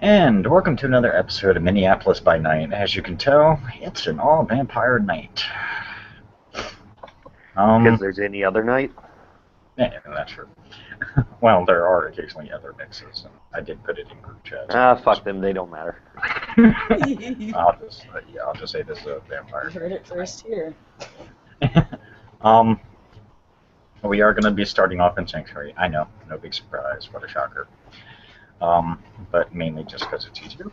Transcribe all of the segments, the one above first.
And welcome to another episode of Minneapolis by Night. As you can tell, it's an all-vampire night. Because there's any other night? Yeah, that's true. Well, there are occasionally other mixes, and I did put it in group chats. Fuck them, they don't matter. I'll just say this is a vampire. You heard it first here. We are going to be starting off in Sanctuary. I know, no big surprise, what a shocker. But mainly just because it's easier.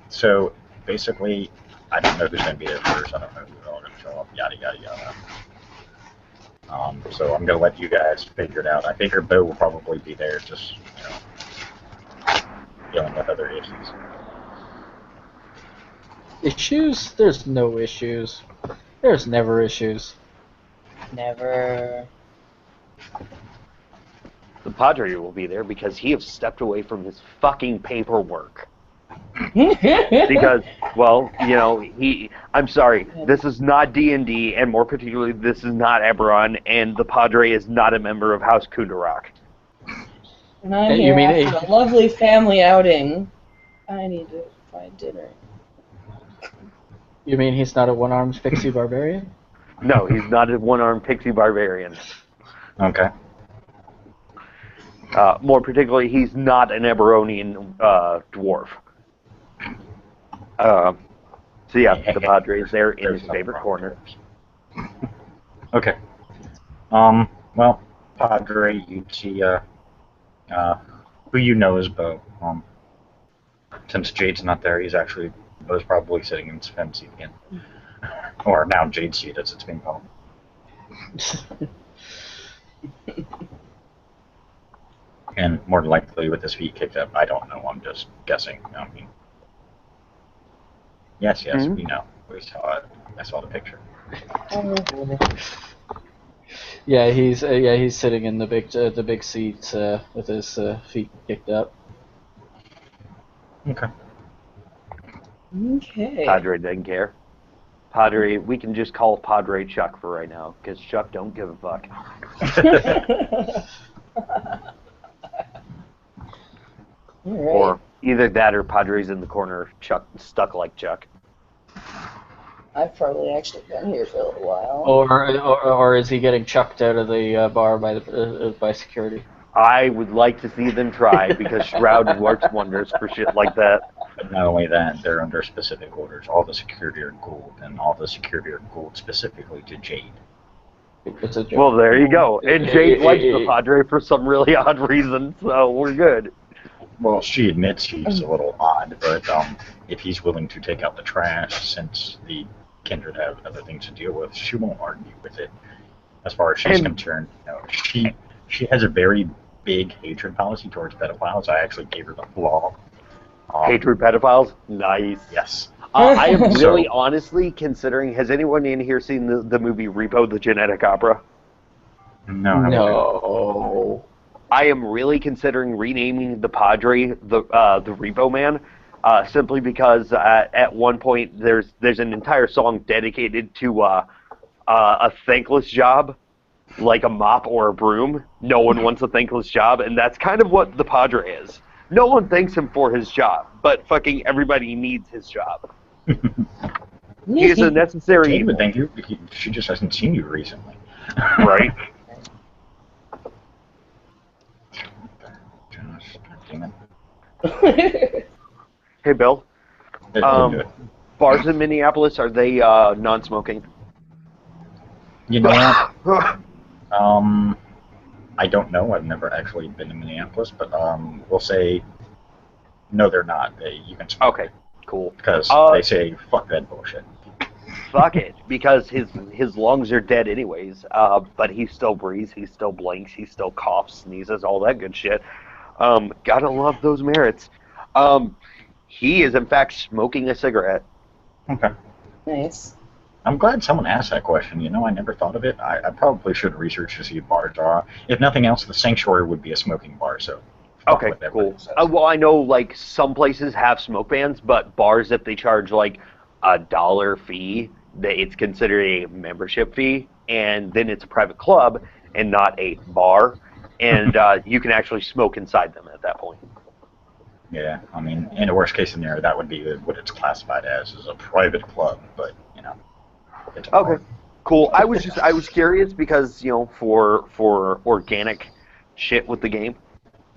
So basically, I don't know who's going to be there first. I don't know who's all going to show up. Yada yada yada. So I'm going to let you guys figure it out. I figure Bo will probably be there, just dealing with other issues. Issues? There's no issues. There's never issues. Never. The Padre will be there because he has stepped away from his fucking paperwork. Because, well, I'm sorry, this is not D&D, and more particularly, this is not Eberron, and the Padre is not a member of House Kundarak. And I'm here after a lovely family outing. I need to find dinner. You mean he's not a one-armed pixie barbarian? No, he's not a one-armed pixie barbarian. Okay. More particularly, he's not an Eberonian dwarf. So yeah, the Padre is there in his favorite corner. Okay. Well, Padre, you see, who you know is Bo. Since Jade's not there, Bo's probably sitting in his fence seat again. Or now Jade's seat, as it's being called. And more than likely with his feet kicked up, I don't know, I'm just guessing. Yes, we know. We saw it. I saw the picture. Yeah, he's sitting in the big seat with his feet kicked up. Okay. Okay. Padre doesn't care. Padre, we can just call Padre Chuck for right now, because Chuck don't give a fuck. Right. Or either that or Padre's in the corner, Chuck stuck like Chuck. I've probably actually been here for a little while. Or is he getting chucked out of the bar by security? I would like to see them try, because Shroud works wonders for shit like that. But not only that, they're under specific orders. All the security are gold, and all the security are gold specifically to Jade. It's a joke. Well, there you go. And Jade likes the Padre for some really odd reason, so we're good. Well, she admits he's a little odd, but if he's willing to take out the trash, since the Kindred have other things to deal with, she won't argue with it. As far as she's concerned, she has a very big hatred policy towards pedophiles. I actually gave her the flaw. Hatred pedophiles? Nice. Yes. I am really honestly considering, has anyone in here seen the movie Repo, the Genetic Opera? No. I am really considering renaming the Padre the Repo Man, simply because at one point there's an entire song dedicated to a thankless job, like a mop or a broom. No one wants a thankless job, and that's kind of what the Padre is. No one thanks him for his job, but fucking everybody needs his job. He is a necessary Jade evil. would thank you. She just hasn't seen you recently. Right? Gosh, damn it. Hey, Bill. Good. Bars in Minneapolis, are they non-smoking? You know what? I don't know. I've never actually been to Minneapolis, but we'll say no, they're not. You can smoke. Okay, cool. Because they say fuck that bullshit. Fuck it, because his lungs are dead anyways. But he still breathes, he still blinks, he still coughs, sneezes, all that good shit. Gotta love those merits. He is in fact smoking a cigarette. Okay. Nice. I'm glad someone asked that question. I never thought of it. I probably should research to see if bars are. If nothing else, the Sanctuary would be a smoking bar, so... Okay, cool. Well, I know, like, some places have smoke bans, but bars, if they charge, like, $1 fee, it's considered a membership fee, and then it's a private club and not a bar, and you can actually smoke inside them at that point. Yeah, I mean, in the worst case scenario, that would be what it's classified as a private club, but, it's a bar. Okay, cool. I was curious because for organic shit with the game.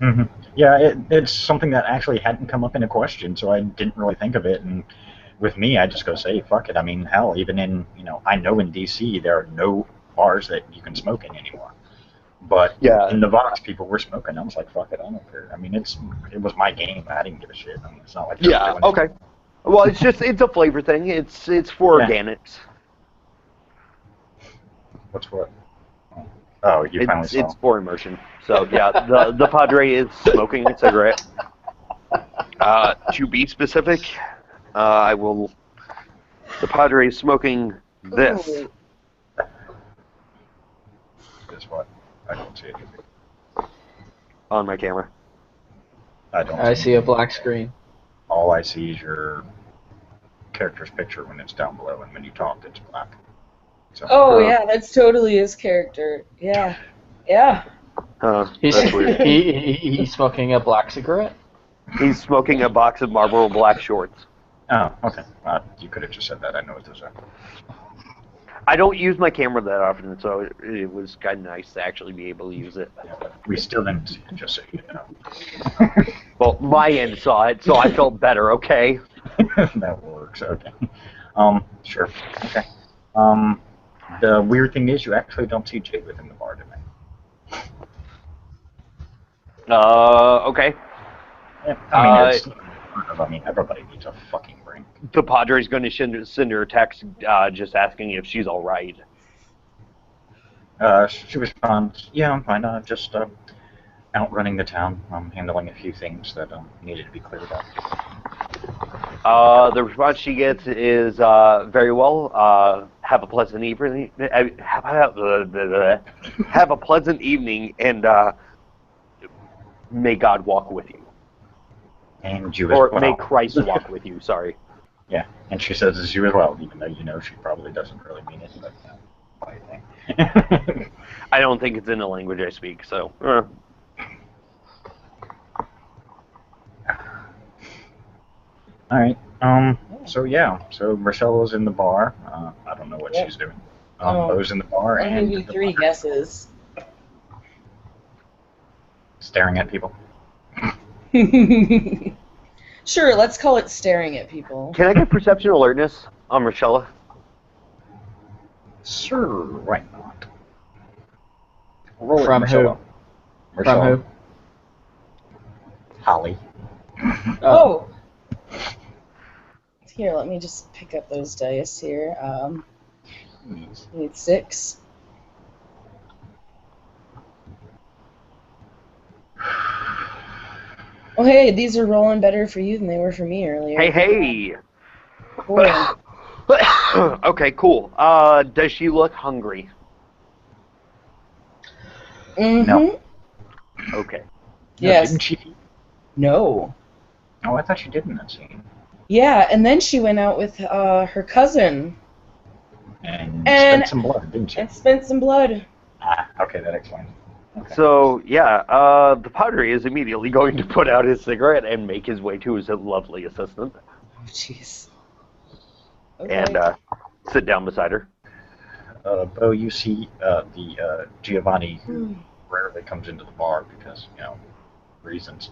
Hmm. Yeah, it's something that actually hadn't come up in a question, so I didn't really think of it. And with me, I just go say, fuck it. I mean, hell, even in, I know in DC there are no bars that you can smoke in anymore. But Yeah. in the box, people were smoking. I was like, fuck it, I don't care. I mean, it was my game. I didn't give a shit. I mean, it's not like they were Yeah. doing Okay. Well, it's a flavor thing. It's for Yeah. organics. What's what? Oh, you finally saw. It's for immersion. So yeah, the Padre is smoking a cigarette. To be specific, I will. The Padre is smoking this. Ooh. Guess what? I don't see anything. On my camera. I see a black screen. All I see is your character's picture when it's down below, and when you talk, it's black. So, Oh yeah, that's totally his character. Yeah. He's That's weird. he's smoking a black cigarette. He's smoking a box of Marlboro Black Shorts. Oh, okay. You could have just said that. I know what those are. I don't use my camera that often, so it was kind of nice to actually be able to use it. Yeah, but we still didn't see it, just so you know. Well, my end saw it, so I felt better. Okay. That works. Okay. Sure. Okay. The weird thing is, you actually don't see Jade within the bar tonight. Okay. Yeah, I mean, everybody needs a fucking drink. The Padre's going to send her a text just asking if she's all right. She responds, "Yeah, I'm fine. Just out running the town. I'm handling a few things that needed to be cleared up." The response she gets is very well. Have a pleasant evening. Have a pleasant evening, and may God walk with you. And you as Or well. may Christ walk with you. Sorry. Yeah, and she says it's you as well, even though she probably doesn't really mean it, but what do you think? I don't think it's in the language I speak, so. All right. So Marcella's in the bar. I don't know what she's doing. Bo's in the bar I'll give and you 3 guesses. staring at people. Sure, let's call it staring at people. Can I get perception alertness on Marcella? Sure, why not? Roll it, From Marcella. who? Marcella. From Holly. who? Oh! Here, let me just pick up those dice here. Need 6. Oh, hey, these are rolling better for you than they were for me earlier. Hey! Cool. Okay, cool. Does she look hungry? Mm-hmm. No. Okay. Yes. Didn't she? No. Oh, I thought she did in that scene. Yeah, and then she went out with her cousin And And- spent some blood, didn't she? and spent some blood. Okay, that explains it. Okay. So, yeah, the Padre is immediately going to put out his cigarette and make his way to his lovely assistant Oh, jeez. Okay. and sit down beside her. Bo, you see the Giovanni who rarely comes into the bar because, reasons.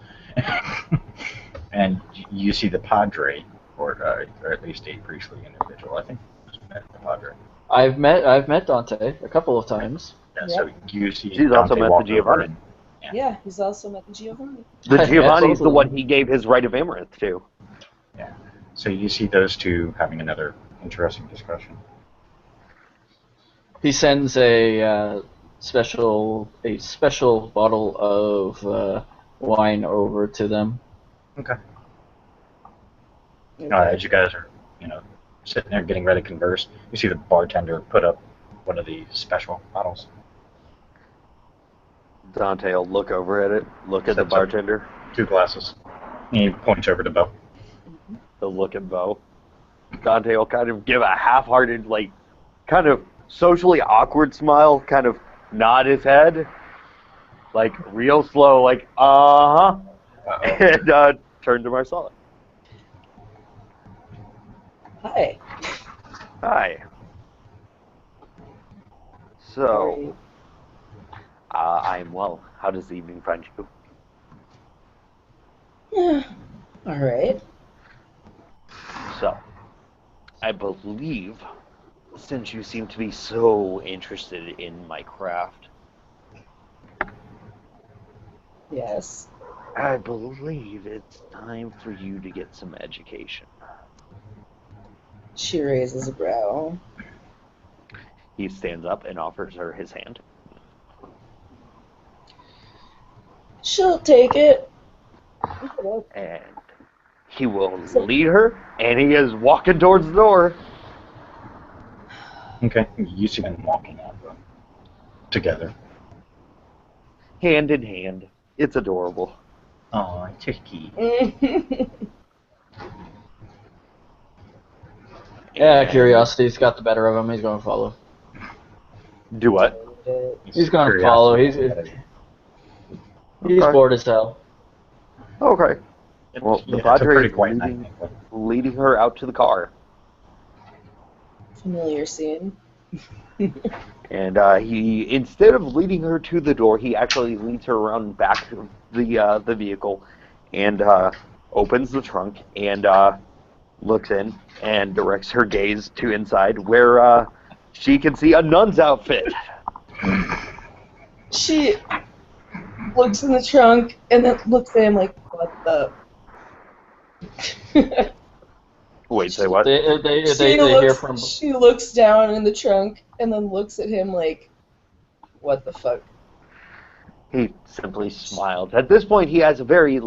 And you see the Padre, or at least a priestly individual. I think just met the Padre. I've met Dante a couple of times. Yeah, so you see She's also Dante met the walk over Giovanni. and- Yeah, he's also met the Giovanni. The Giovanni's the Absolutely. one he gave his right of amaranth to. Yeah. So you see those two having another interesting discussion. He sends a special bottle of wine over to them. Okay. As you guys are, sitting there getting ready to converse, you see the bartender put up one of the special bottles. Dante will look over at it, look at the Sets up bartender. 2 glasses. And he points over to Bo. He'll look at Bo. Dante will kind of give a half-hearted, kind of socially awkward smile, kind of nod his head, real slow, uh-huh. Uh-oh. And turn to Marcella. Hi. Hi. So, I'm well. How does the evening find you? All right. So, I believe, since you seem to be so interested in my craft, Yes. I believe it's time for you to get some education. She raises a brow. He stands up and offers her his hand. She'll take it. And he will lead her, and he is walking towards the door. Okay, you see them walking out together. Hand in hand. It's adorable. Oh, Chicky. Yeah, curiosity's got the better of him. He's going to follow. Do what? He's going to follow. He's bored as hell. Okay. Well, the Padre is leading her out to the car. Familiar scene. And he, instead of leading her to the door, he actually leads her around back of the vehicle and opens the trunk and looks in and directs her gaze to inside where she can see a nun's outfit. She looks in the trunk and then looks at him like, what the... Wait, say what? She looks down in the trunk and then looks at him like, what the fuck? He simply smiled. At this point, he has a very,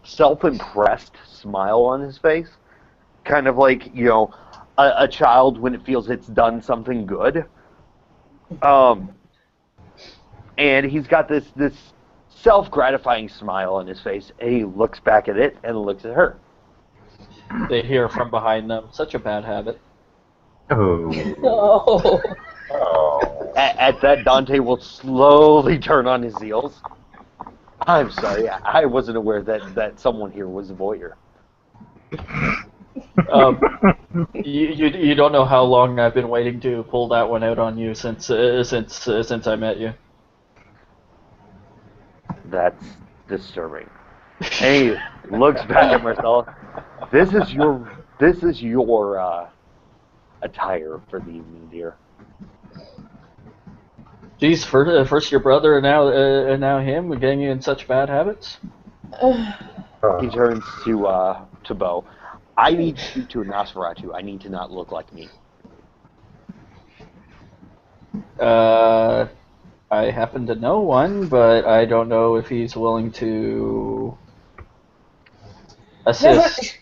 self-impressed smile on his face. Kind of like, a child when it feels it's done something good. And he's got this self-gratifying smile on his face, and he looks back at it and looks at her. They hear from behind them. Such a bad habit. Oh. At that, Dante will slowly turn on his heels. I'm sorry, I wasn't aware that someone here was a voyeur. You don't know how long I've been waiting to pull that one out on you since I met you. That's disturbing. Hey, looks back at Marcella. This is your attire for the evening, dear. Geez, first your brother and now him getting you in such bad habits. He turns to Bo. I need to speak to a Nosferatu. I need to not look like me. I happen to know one, but I don't know if he's willing to assist.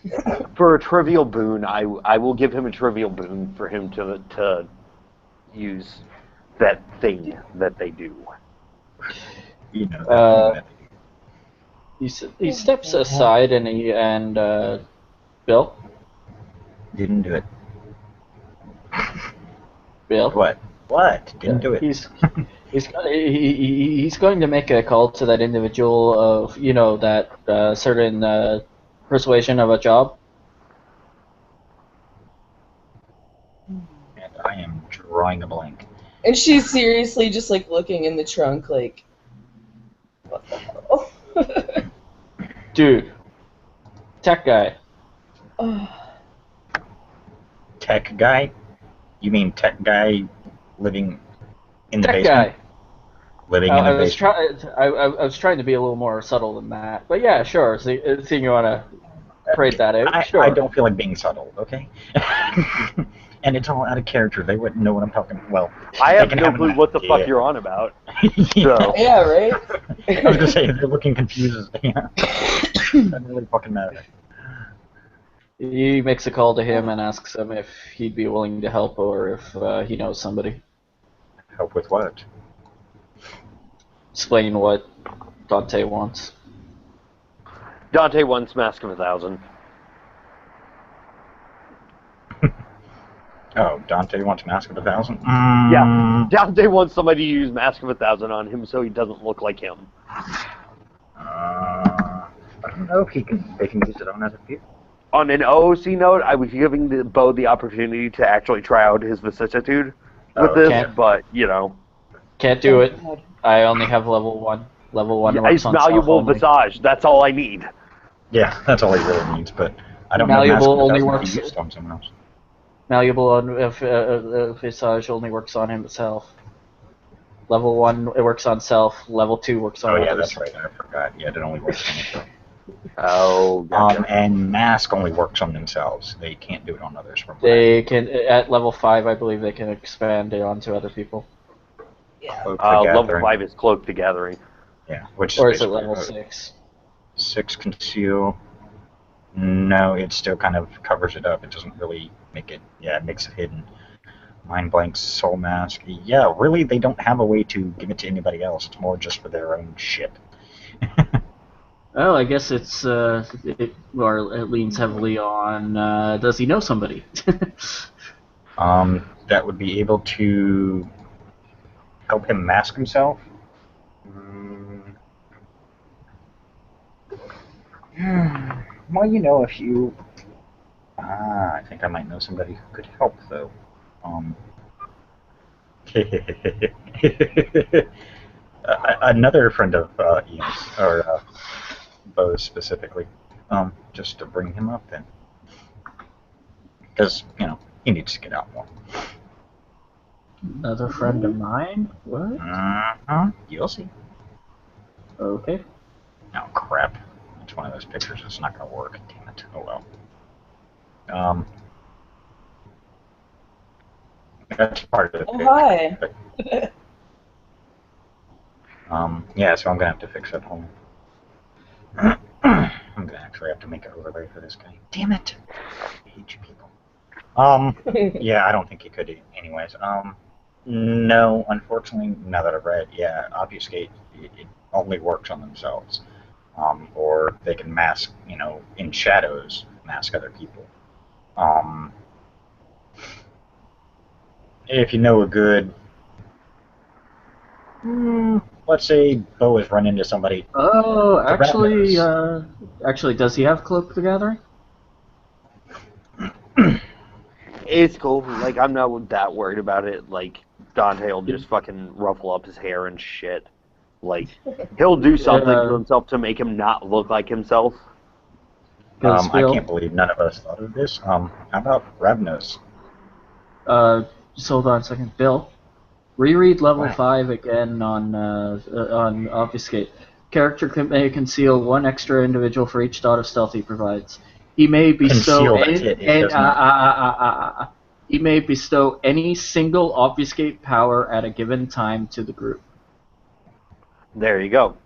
For a trivial boon, I will give him a trivial boon for him to use that thing that they do. He steps aside and Bill? Didn't do it. Bill? What? Didn't do it. He's going to make a call to that individual of, that certain persuasion of a job. And I am drawing a blank. And she's seriously just looking in the trunk like, what the hell? Dude. Tech guy. Tech guy? You mean tech guy living in the basement? Tech guy. Living in the basement. I was trying to be a little more subtle than that. But yeah, sure. Seeing you want to parade that out, sure. I don't feel like being subtle, okay? And it's all out of character. They wouldn't know what I'm talking about. Well, I have no clue what the fuck you're on about. So. Yeah, right? I was going to say, they're looking confused. Yeah. Doesn't really fucking matter. He makes a call to him and asks him if he'd be willing to help or if he knows somebody. Help with what? Explain what Dante wants. Dante wants Mask of 1,000. Oh, Dante wants Mask of 1,000? Yeah, Dante wants somebody to use Mask of 1,000 on him so he doesn't look like him. I don't know if they can use it on other people. On an OOC note, I was giving Bo the opportunity to actually try out his vicissitude with this, but, you know. Can't do it. I only have level 1. Level 1 works It's on malleable self only. visage. That's all I need. Yeah, that's all he really needs, but I don't Malleable know. only works. Used on someone else. Malleable on visage only works on himself. Level 1 it works on self. Level 2 works on Oh others. yeah, that's right. I forgot. Yeah, it only works on himself. Oh, gotcha. And mask only works on themselves. They can't do it on others. They can at level 5, I believe, they can expand it onto other people. Yeah. Level 5 is Cloak the Gathering. Yeah, which Or is is it level 6? 6 conceal. No, it still kind of covers it up. It doesn't really make it. Yeah, it makes it hidden. Mind blanks, soul mask. Yeah, really, they don't have a way to give it to anybody else. It's more just for their own shit. Well, I guess it leans heavily on does he know somebody? That would be able to help him mask himself. Well, you know, if you... I think I might know somebody who could help, though. Another friend of Ian's, or Bo's specifically, just to bring him up then. Because, you know, he needs to get out more. Another friend of mine? What? You'll see. Okay. Oh, crap. It's one of those pictures that's not going to work. Damn it. Oh, well. That's part of it. Oh, hi. Yeah, so I'm going to have to fix that home. I'm going to actually have to make an overlay for this guy. Damn it. I hate you people. Yeah, I don't think you could anyways. No, unfortunately, now that I've read, yeah, obfuscate, it only works on themselves. Or they can mask, you know, in shadows, mask other people. If you know a good, let's say Bo has run into somebody. Oh, actually, does he have Cloak the Gathering? It's cool. Like, I'm not that worried about it. Like, Dante will just fucking ruffle up his hair and shit. Like, he'll do something to himself to make him not look like himself. I can't believe none of us thought of this. How about Ravnos? Just hold on a second, Bill. Reread level 5 again on Obfuscate. Character may conceal one extra individual for each dot of stealth he provides. He may bestow he may bestow any single obfuscate power at a given time to the group. There you go.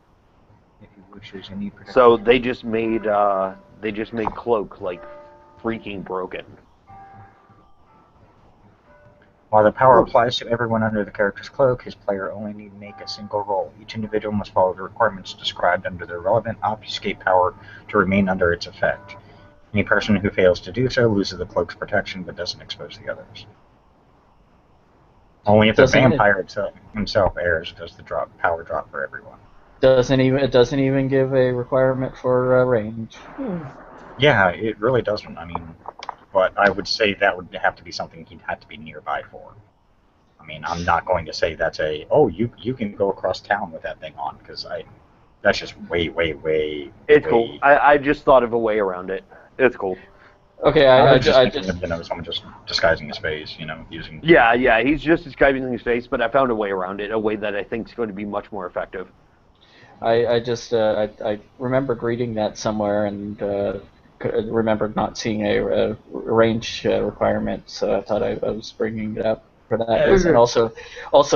If he wishes any protection. So they just made Cloak like freaking broken. While the power applies to everyone under the character's cloak, his player only need make a single roll. Each individual must follow the requirements described under the relevant obfuscate power to remain under its effect. Any person who fails to do so loses the cloak's protection but doesn't expose the others. Only if the vampire himself errs does the power drop for everyone. It doesn't even give a requirement for range. Yeah, it really doesn't. I mean, but I would say that would have to be something he'd have to be nearby for. I mean, I'm not going to say that's you can go across town with that thing on, because that's just way. It's cool. I just thought of a way around it. It's cool. Okay, I just you know, someone just disguising his face, you know, using. Yeah, he's just disguising his face, but I found a way around it, a way that I think is going to be much more effective. I remembered reading that somewhere and remembered not seeing a range requirement, so I thought I was bringing it up for that reason, and also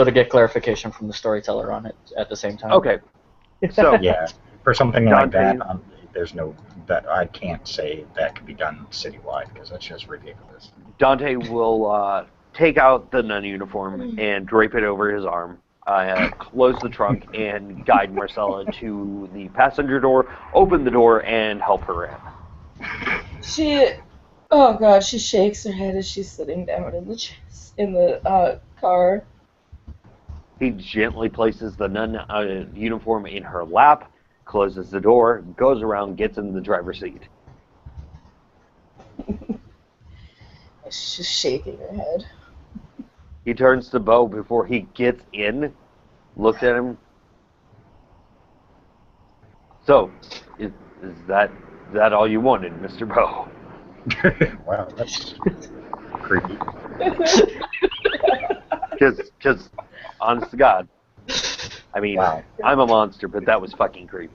to get clarification from the storyteller on it at the same time. Okay. So yeah, for something like that, there's no that I can't say that could be done citywide because that's just ridiculous. Dante will take out the nun uniform and drape it over his arm. Close the trunk and guide Marcella to the passenger door, open the door, and help her in. She shakes her head as she's sitting down in the car. He gently places the nun uniform in her lap, closes the door, goes around, gets in the driver's seat. She's just shaking her head. He turns to Bo before he gets in, looks at him. So, is that all you wanted, Mr. Bo? Wow, that's creepy. Because, honest to God, I mean, Wow. I'm a monster, but that was fucking creepy.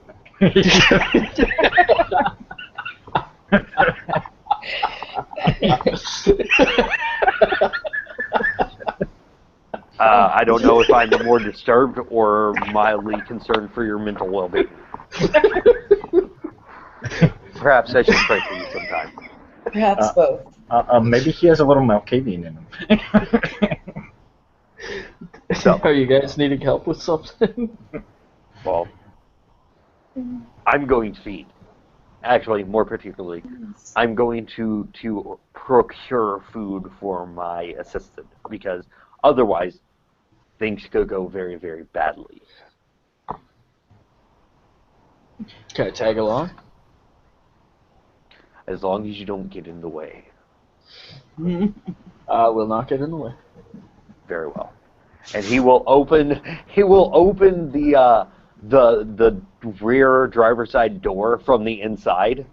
I don't know if I'm more disturbed or mildly concerned for your mental well-being. Perhaps I should pray for you sometime. Perhaps both. Maybe he has a little Malkavian in him. So, Are you guys needing help with something? well, I'm going to feed. Actually, more particularly, I'm going to procure food for my assistant, because otherwise things could go very, very badly. Can I tag along? As long as you don't get in the way. Will not get in the way. Very well. And he will open the rear driver's side door from the inside.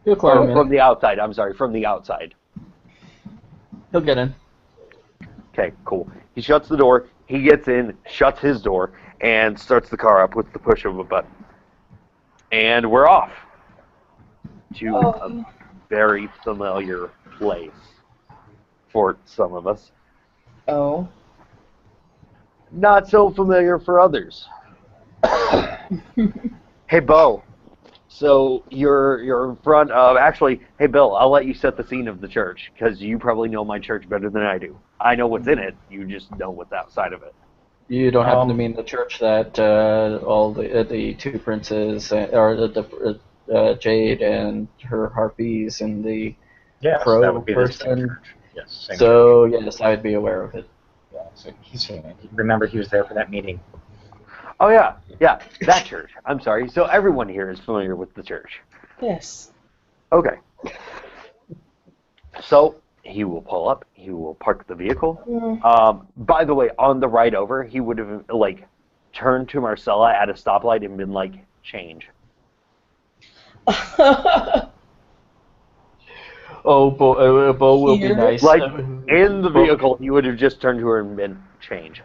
He'll climb Or in. from the outside, I'm sorry, from the outside. He'll get in. Okay, cool. He shuts the door, he gets in, shuts his door, and starts the car up with the push of a button. And we're off to a very familiar place for some of us. Oh. Not so familiar for others. Hey, Bo. So you're in front of... Actually, hey, Bill, I'll let you set the scene of the church, because you probably know my church better than I do. I know what's in it. You just know what's outside of it. You don't happen to mean the church that all the two princes, or the Jade and her harpies and the Yes, crow that would be the same person? church. Yes, same So, church. yes, I'd be aware of it. Yeah, so he's seen it. Remember, he was there for that meeting. Oh, yeah, that church. I'm sorry. So everyone here is familiar with the church. Yes. Okay. So he will pull up. He will park the vehicle. By the way, on the ride over, he would have turned to Marcella at a stoplight and been like, "Change." Oh, Bo will be Here? nice. In the vehicle, he would have just turned to her and been, "Change."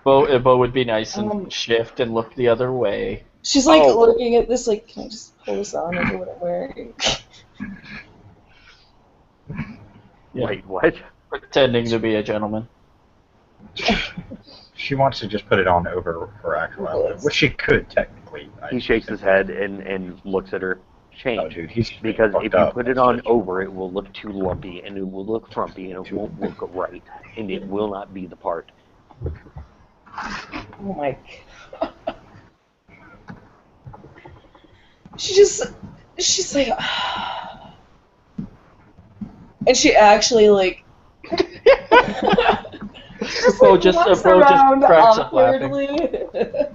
Bo would be nice and shift and look the other way. She's looking at this can I just pull this on over what I'm wearing? Yeah. Wait, what? Pretending to be a gentleman. She wants to just put it on over her actual outfit, which she could technically. He shakes his head and looks at her. Change. Oh, dude, he's because fucked if you up. put it on over, it will look too lumpy, and it will look frumpy, and it won't look right, and it will not be the part. Oh my god. She's like, and she actually Bo just walks cracks around up laughing. awkwardly.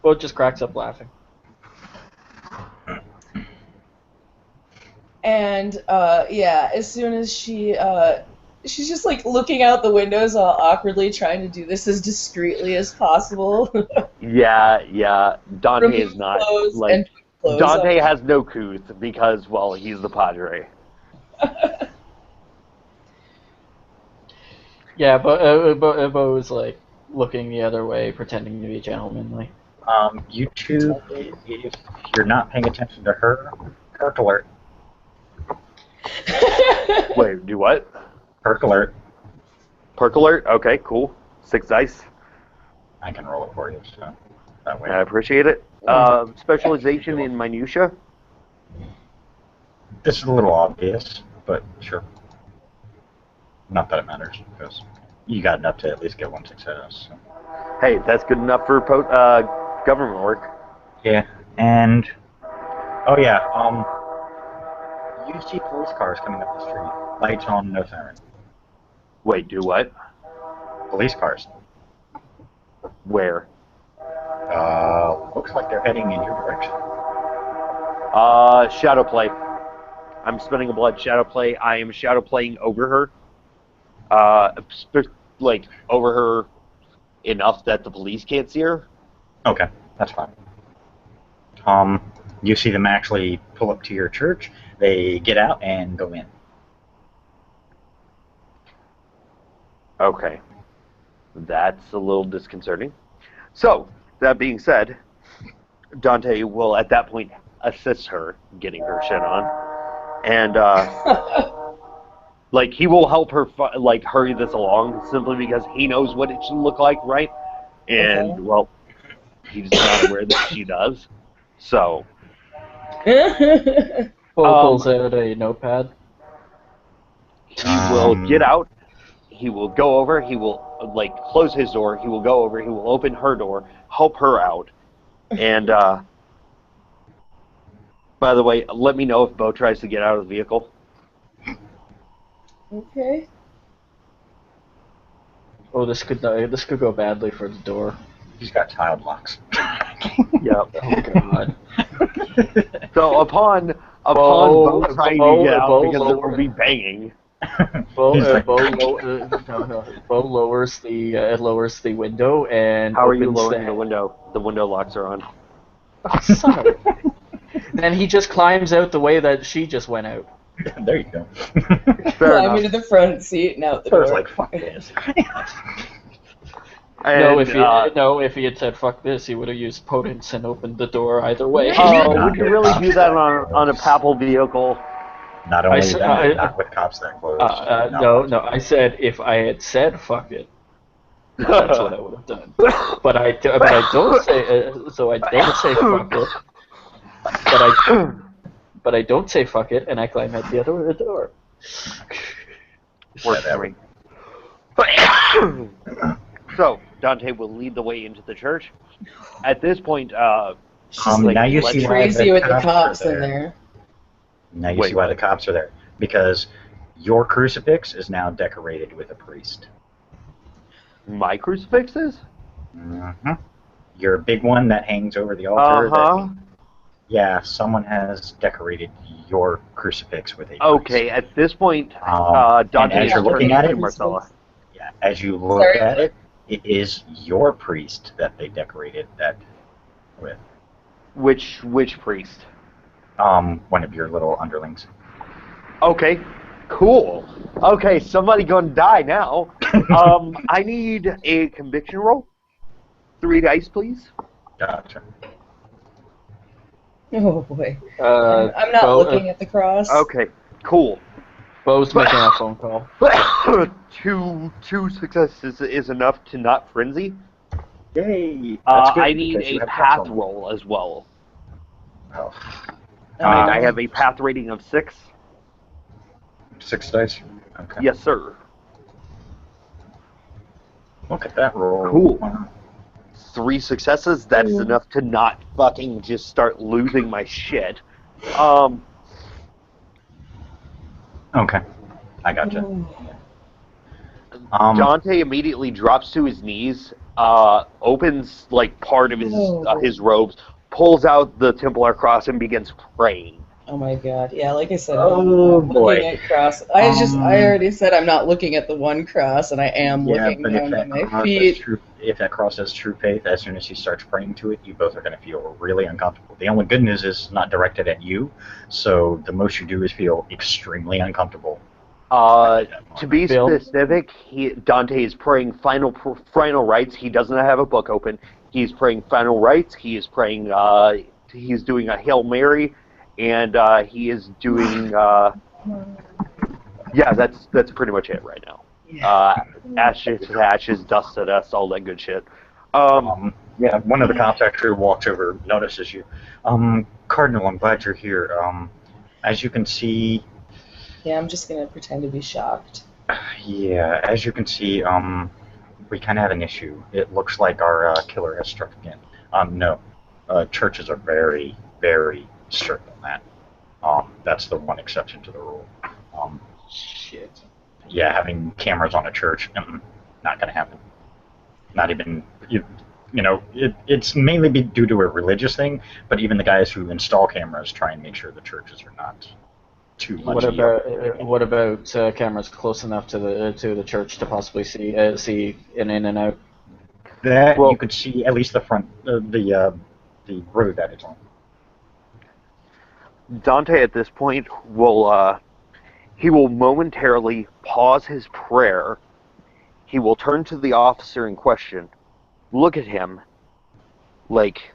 Bo just cracks up laughing. And as soon as she's just looking out the windows all awkwardly, trying to do this as discreetly as possible. Yeah. Dante is not Dante on. has no couth because, well, he's the Padre. Yeah, Bo is looking the other way, pretending to be gentlemanly. You two, if you're not paying attention to her, perk alert. Wait, do what? Perk alert. Perk alert? Okay, cool. 6 dice. I can roll it for you, so that way. I appreciate it. Specialization in minutia? This is a little obvious, but sure. Not that it matters, because you got enough to at least get 1 success. So. Hey, that's good enough for government work. Yeah, and you see police cars coming up the street. Lights on, no siren. Wait, do what? Police cars. Where? Looks like they're heading in your direction. Shadow play. I'm spinning a blood shadow play. I am shadow playing over her. Like over her enough that the police can't see her. Okay, that's fine. You see them actually pull up to your church. They get out and go in. Okay. That's a little disconcerting. So, that being said, Dante will at that point assist her getting her shit on. And, like, he will help her, like, hurry this along simply because he knows what it should look like, right? And, Okay. well, he's not aware that she does. So, Bo pulls out a notepad. he will get out. He will go over. He will, like, close his door. He will go over. He will open her door, help her out. And, by the way, let me know if Bo tries to get out of the vehicle. Okay. Oh, this could go badly for the door. He's got child locks. Yep. Oh god. So upon Bo- Bo trying Bo- to get out Bo because there lower- will be banging. Bo, He's like- Bo lowers the window and How are you opens lowering the window? The window locks are on. Oh, son of a... Then he just climbs out the way that she just went out. There you go. Fair Climb enough. into the front seat and out the So it's door. like, fuck this. And, if he had said fuck this, he would have used potence and opened the door either way. oh, would you really do that on a papal vehicle? Not only s- that, I- not with cops that close. No, I said if I had said fuck it, that's what I would have done. But I don't say so. I don't say fuck it. But I don't say fuck it, and I climb out the other door. Works for me. So Dante will lead the way into the church. At this point, She's like, now you let's see why crazy with the cops are in there. Now you Wait, see why what? the cops are there. Because your crucifix is now decorated with a priest. my crucifixes? Mm-hmm. Your big one that hangs over the altar. Uh-huh. Yeah, someone has decorated your crucifix with a priest. Okay, at this point, And Dante as is you're looking turning at to it, Marcella. Yeah, as you look Sorry. at it, it is your priest that they decorated that with. Which priest? One of your little underlings. Okay, cool. Okay, somebody gonna die now. I need a conviction roll. 3 dice, please. Gotcha. Oh boy. Uh, I'm not Bo- looking at the cross. Okay, cool. Bo's making a phone call. two successes is enough to not frenzy. Yay! That's good, I need because you a have path counsel. roll as well. Oh. And I have a path rating of 6. 6 dice? Okay. Yes, sir. Look at that roll. Cool. Wow. 3 successes, that's Ooh. enough to not fucking just start losing my shit. Okay. I gotcha. Ooh. Dante immediately drops to his knees, opens like part of his robes, pulls out the Templar cross, and begins praying. Oh my god. Yeah, like I said, Oh, I'm not boy. looking at cross. I already said I'm not looking at the one cross, and I am looking but down at my feet. if that cross has true faith, as soon as he starts praying to it, you both are going to feel really uncomfortable. The only good news is it's not directed at you, so the most you do is feel extremely uncomfortable. To be Bill? specific, Dante is praying final rites. He doesn't have a book open. He's praying final rites. He is praying. He's doing a Hail Mary, and he is doing. Yeah, that's pretty much it right now. Ashes to ashes, dust to dust, all that good shit. Yeah, one of the cops actually walks over, notices you. Cardinal, I'm glad you're here. As you can see, Yeah, I'm just gonna pretend to be shocked. yeah, as you can see, we kind of have an issue. It looks like our killer has struck again. No, churches are very, very strict on that. That's the one exception to the rule. Shit. Yeah, having cameras on a church, not going to happen. Not even it's mainly due to a religious thing, but even the guys who install cameras try and make sure the churches are not too much. What about cameras close enough to the church to possibly see in and out? That you could see at least the front, the road that it's on. Dante at this point will he will momentarily pause his prayer. He will turn to the officer in question, look at him, like,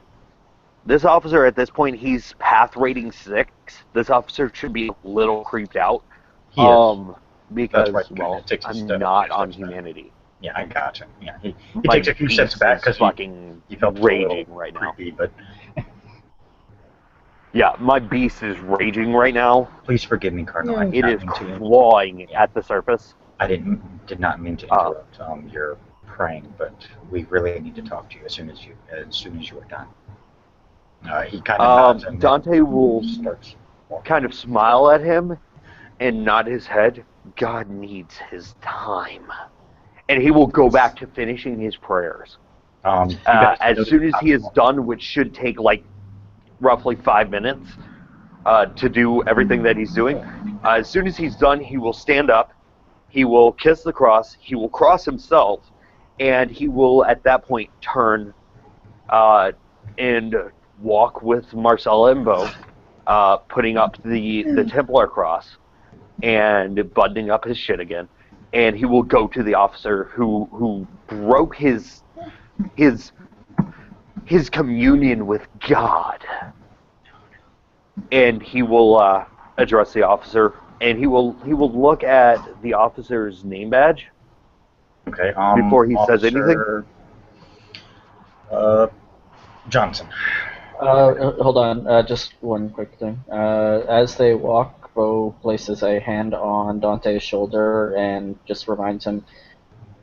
this officer at this point, he's path rating 6. This officer should be a little creeped out. He is. Because, right. well, I'm not on humanity. Yeah, I gotcha. Yeah, he takes a few steps back because he felt raging right creepy, now. But yeah, my beast is raging right now. Please forgive me, Cardinal. It is clawing at the surface. I did not mean to interrupt your praying, but we really need to talk to you as soon as you are done. He kind of nods and Dante will starts walking. kind of smile at him and nod his head. God needs his time. And he will go back to finishing his prayers. As soon as he is done, which should take like roughly 5 minutes to do everything that he's doing, as soon as he's done, he will stand up, he will kiss the cross, he will cross himself, and he will at that point turn and walk with Marcella and Bo, putting up the Templar cross and buttoning up his shit again. And he will go to the officer who broke his communion with God. And he will address the officer, and he will look at the officer's name badge. Okay. Before he says anything. Johnson. Hold on, just one quick thing. As they walk, Bo places a hand on Dante's shoulder and just reminds him,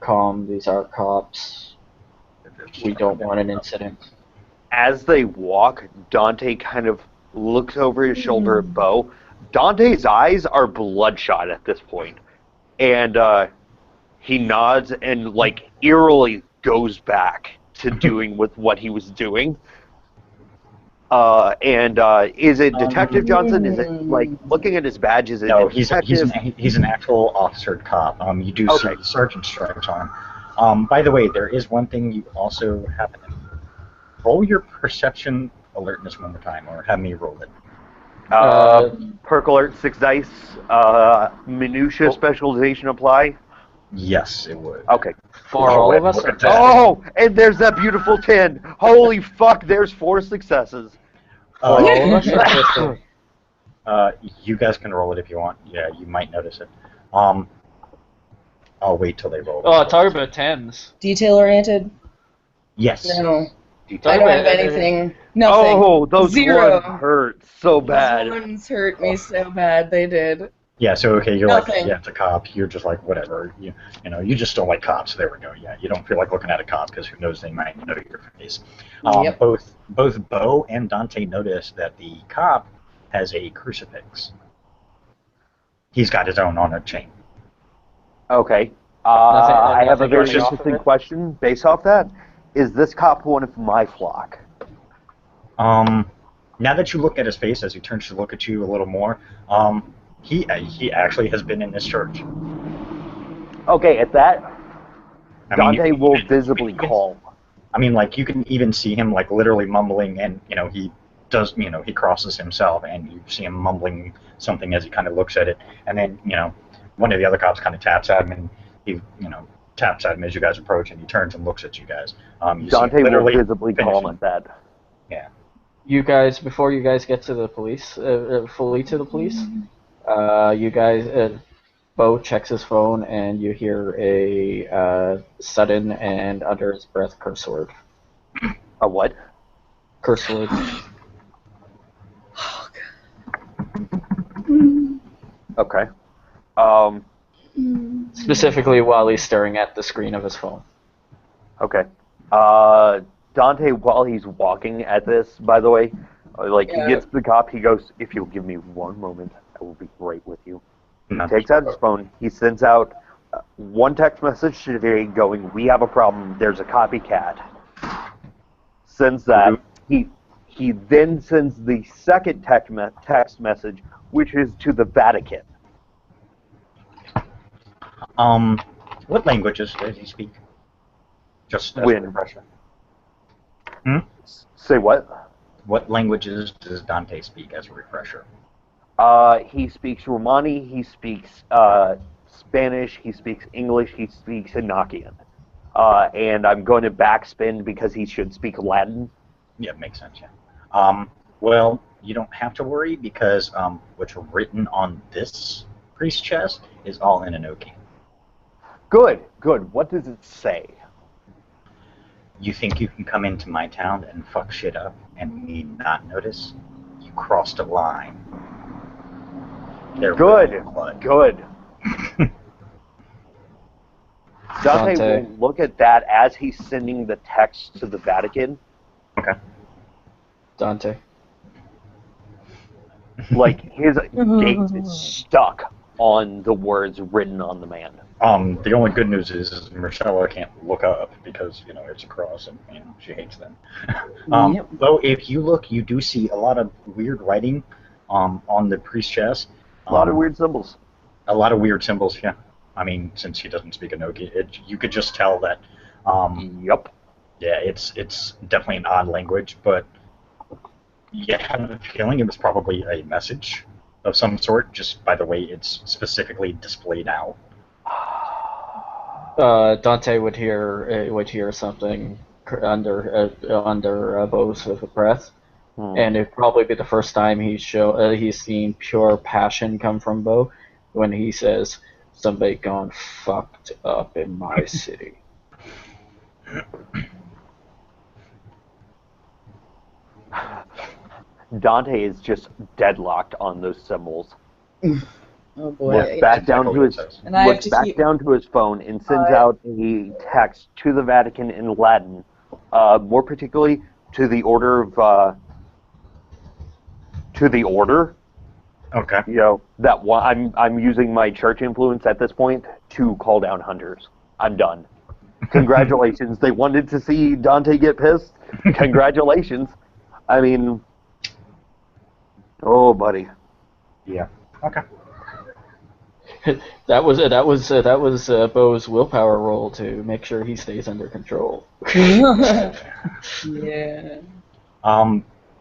calm, these are cops. We don't want an incident. As they walk, Dante kind of looks over his shoulder at Bo. Dante's eyes are bloodshot at this point. And he nods and, like, eerily goes back to doing with what he was doing. Is it Detective Johnson? Is it, like, looking at his badge, is it No, detective? he's an actual officered cop. You do see the sergeant stripes on him. By the way, there is one thing you also have to roll your perception alertness one more time, or have me roll it. Perk alert, 6 dice. Minutia specialization apply. Yes, it would. Okay. For all of us? Look at that. Oh, and there's that beautiful 10. Holy fuck, there's 4 successes. All of us? You guys can roll it if you want. Yeah, you might notice it. I'll wait till they roll. Oh, talk about 10s. Detail oriented? Yes. No. Talk I don't have about- anything. Nothing. Oh, those 0. ones hurt so bad. Those ones hurt me so bad. They did. Yeah, so okay, you're Nothing. like, yeah, it's a cop. You're just like, whatever. You you just don't like cops. There we go. Yeah, you don't feel like looking at a cop because who knows, they might know your face. Yep. Both Bo and Dante notice that the cop has a crucifix. He's got his own on a chain. Okay. Nothing I have a very running off of interesting it? question based off that. Is this cop one of my flock? Now that you look at his face as he turns to look at you a little more, he actually has been in this church. Okay, at that, I mean, Dante will visibly calm. I mean, like, you can even see him, like, literally mumbling, and, he does, he crosses himself, and you see him mumbling something as he kind of looks at it, and then, one of the other cops kind of taps at him, and he, taps at him as you guys approach, and he turns and looks at you guys. Dante will visibly calm at that. Yeah. You guys, before you guys get to the police, fully to the police, you guys, Bo checks his phone, and you hear a sudden and under his breath curse word. A what? Curse word. Okay. Specifically while he's staring at the screen of his phone. Okay. Dante, while he's walking at this, by the way, he gets to the cop, he goes, "If you'll give me one moment, I will be right with you." He takes out his phone, he sends out one text message today going, "We have a problem, there's a copycat." sends that. He then sends the second text message, which is to the Vatican. What languages does he speak? Just as a When? refresher. Say what? What languages does Dante speak as a refresher? He speaks Romani, he speaks Spanish, he speaks English, he speaks Enochian. And I'm going to backspin because he should speak Latin. Yeah, makes sense, yeah. Well, you don't have to worry because what's written on this priest chest is all in Enochian. Good. What does it say? You think you can come into my town and fuck shit up and me not notice? You crossed a line. There will be blood. Good. Dante Dante. will look at that as he's sending the text to the Vatican. Okay. Dante. Like, his gaze is stuck on the words written on the man. The only good news is Marcella can't look up because, it's a cross and, she hates them. Yep. Though, if you look, you do see a lot of weird writing on the priest chest. A lot of weird symbols. A lot of weird symbols, yeah. I mean, since he doesn't speak Enochi, you could just tell that, Yep. yeah, it's definitely an odd language, but you have a feeling it was probably a message of some sort, just by the way it's specifically displayed out. Dante would hear something under Bo's breath, and it'd probably be the first time he's seen pure passion come from Bo when he says, "Somebody gone fucked up in my city." Dante is just deadlocked on those symbols. Oh boy. Looks back down to his And I have looks to back keep- down to his phone and sends out a text to the Vatican in Latin, more particularly to the order of Okay. That one. I'm using my church influence at this point to call down hunters. I'm done. Congratulations. They wanted to see Dante get pissed. Congratulations. I mean, oh, buddy. Yeah. Okay. That was Bo's willpower roll to make sure he stays under control. Yeah.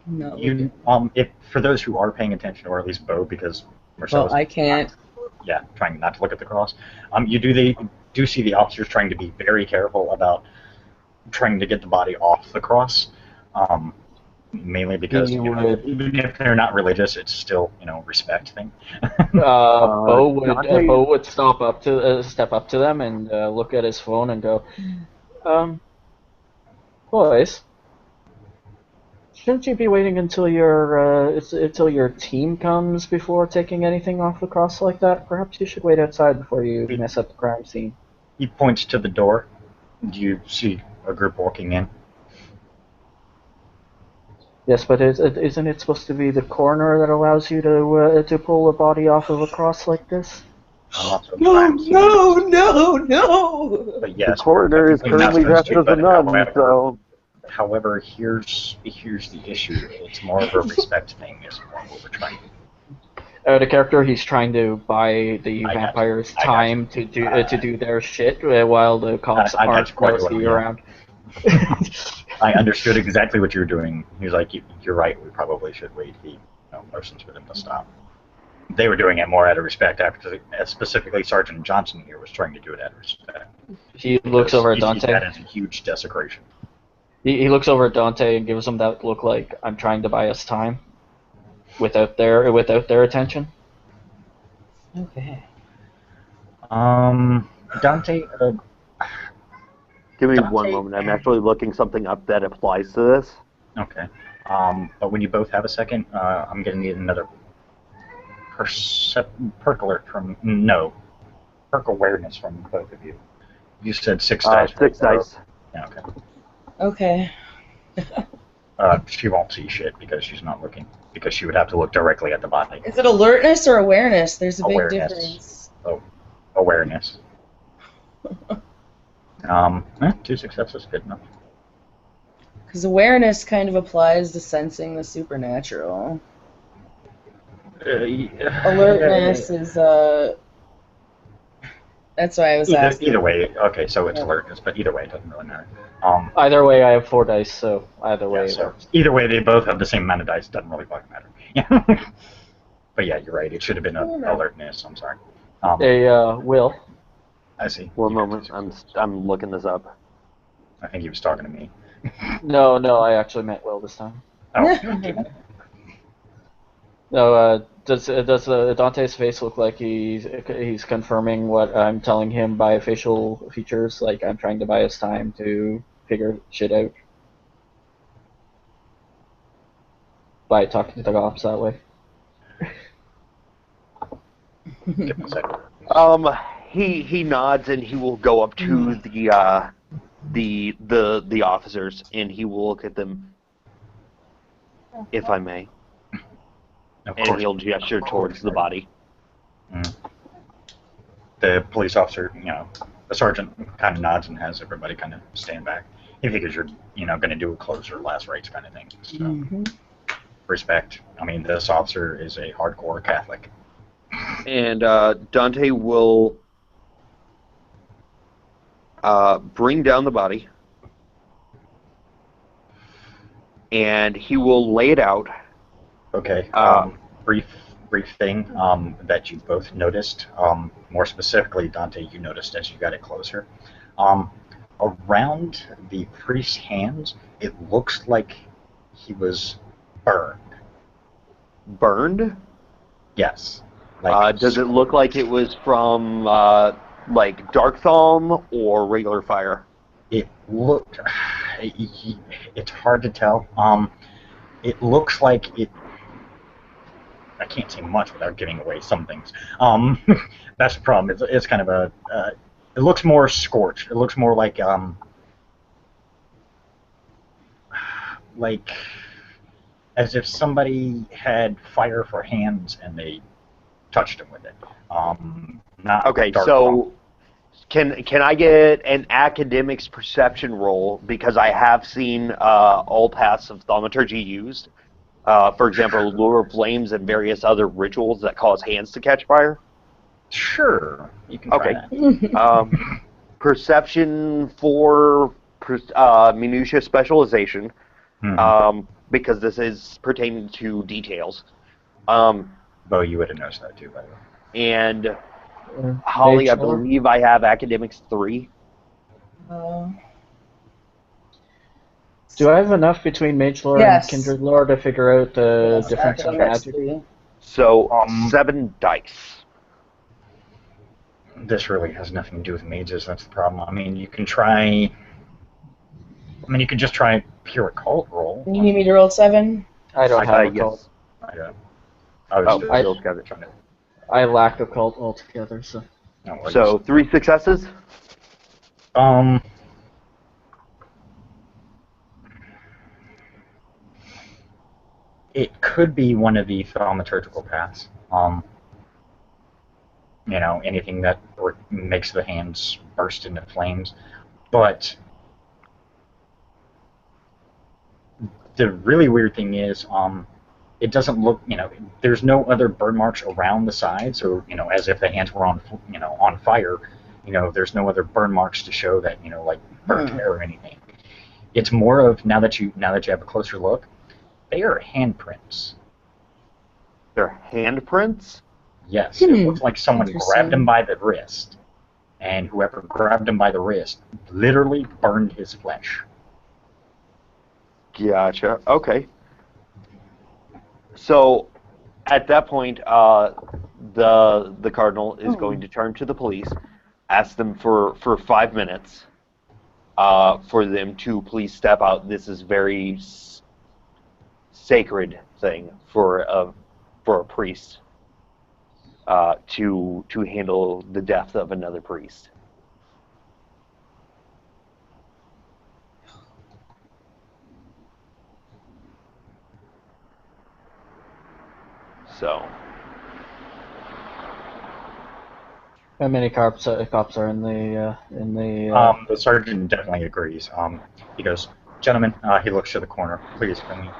No. If for those who are paying attention, or at least Bo, because Marcella's I can't. trying not to look at the cross. You do see the officers trying to be very careful about trying to get the body off the cross. Mainly because even if they're not religious, it's still respect thing. Bo would step up to them and look at his phone and go, boys, shouldn't you be waiting until your team comes before taking anything off the cross like that? Perhaps you should wait outside before you mess up the crime scene. He points to the door. Do you see a group walking in? Yes, but isn't it supposed to be the coroner that allows you to pull a body off of a cross like this? No! But yes, The coroner is currently dressed as a nun, so... However, here's the issue. It's more of a respect thing, is more what we're trying to do. The character, he's trying to buy the vampires time to do their shit while the cops aren't mostly around. I understood exactly what you were doing. He was like, "You're right. We probably should wait." He motions for them to stop. They were doing it more out of respect, after specifically Sergeant Johnson here was trying to do it out of respect. He looks over at Dante. That is a huge desecration. He looks over at Dante and gives him that look like, "I'm trying to buy us time," without their attention. Okay. Dante. Give me Dante. one moment. I'm actually looking something up that applies to this. Okay. But when you both have a second, I'm gonna need another perk alert from perk awareness from both of you. You said 6 dice. 6 dice. Yeah, okay. Okay. She won't see shit because she's not looking. Because she would have to look directly at the body. Is it alertness or awareness? There's a big Awareness. difference. Oh, awareness. 2 successes, good enough. Because awareness kind of applies to sensing the supernatural. Alertness is that's why I was asking. Either way, okay, so it's alertness, but either way, it doesn't really matter. Either way, I have 4 dice, so either way. So either way, they both have the same amount of dice. Doesn't really fucking matter. But yeah, you're right. It should have been alertness. I'm sorry. Will. I see. One moment. I'm looking this up. I think he was talking to me. No, I actually meant Will this time. Oh. No, does Dante's face look like he's confirming what I'm telling him by facial features? Like I'm trying to buy us time to figure shit out by talking to the cops that way. Give me a second. He nods and he will go up to the officers and he will look at them, if I may. And he'll gesture towards the body. The police officer, the sergeant kind of nods and has everybody kind of stand back. He figures you're, going to do a close or last rites kind of thing. So, respect. I mean, this officer is a hardcore Catholic. And Dante will bring down the body. And he will lay it out. Okay. Brief thing that you both noticed. More specifically, Dante, you noticed as you got it closer. Around the priest's hands, it looks like he was burned. Burned? Yes. Does it look like it was from like dark thumb or regular fire? It looked. It's hard to tell. It looks like it. I can't say much without giving away some things. That's the problem. It's kind of a. It looks more scorched. It looks more like as if somebody had fire for hands and they touched him with it. Not okay, dark so can I get an academics perception roll, because I have seen all paths of thaumaturgy used. For example, lure of flames and various other rituals that cause hands to catch fire. Sure, you can try that. Perception for minutia specialization, because this is pertaining to details. Bo, you would have noticed that too, by the way. And Holly, I believe I have academics 3. Do I have enough between mage lore and kindred lore to figure out the difference in magic? So 7 dice. This really has nothing to do with mages. That's the problem. I mean, you can try. I mean, you can just try pure occult roll. You need me to roll 7? I don't have occult. Yes. I lack occult altogether. So. So 3 successes. It could be one of the thaumaturgical paths. Anything that makes the hands burst into flames. But the really weird thing is, it doesn't look, there's no other burn marks around the side. So, as if the hands were on fire. There's no other burn marks to show that, like burnt hair or anything. It's more of now that you have a closer look, they are handprints. They're handprints? Yes, it looks like someone grabbed him by the wrist, and whoever grabbed him by the wrist literally burned his flesh. Gotcha. Okay. So, at that point, the cardinal is going to turn to the police, ask them for 5 minutes for them to please step out. This is very sacred thing for a priest to handle the death of another priest. So, how many cops are in the? The sergeant definitely agrees. He goes, Gentlemen, he looks to the corner. Please bring me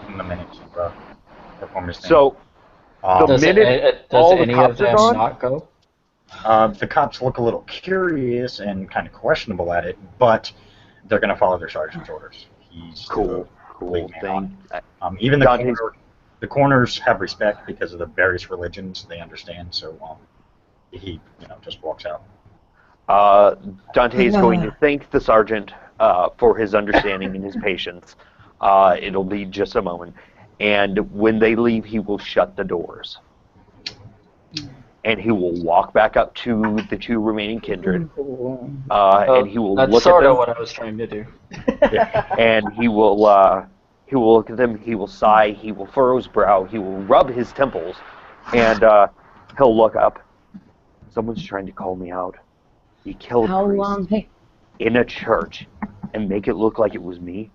in a minute to perform his thing. So, the Does, minute does all the any of cops are them gone, not go? The cops look a little curious and kind of questionable at it, but they're going to follow their sergeant's orders. He's cool lead man thing. even Dante's- the corners have respect because of the various religions they understand. So he just walks out. Dante is going to thank the sergeant for his understanding and his patience. It'll be just a moment. And when they leave, he will shut the doors. And he will walk back up to the two remaining kindred. And he will That's look sort at of them. what I was trying to do. And he will look at them. He will sigh. He will furrow his brow. He will rub his temples. And he'll look up. Someone's trying to call me out. He killed a priest in a church and make it look like it was me.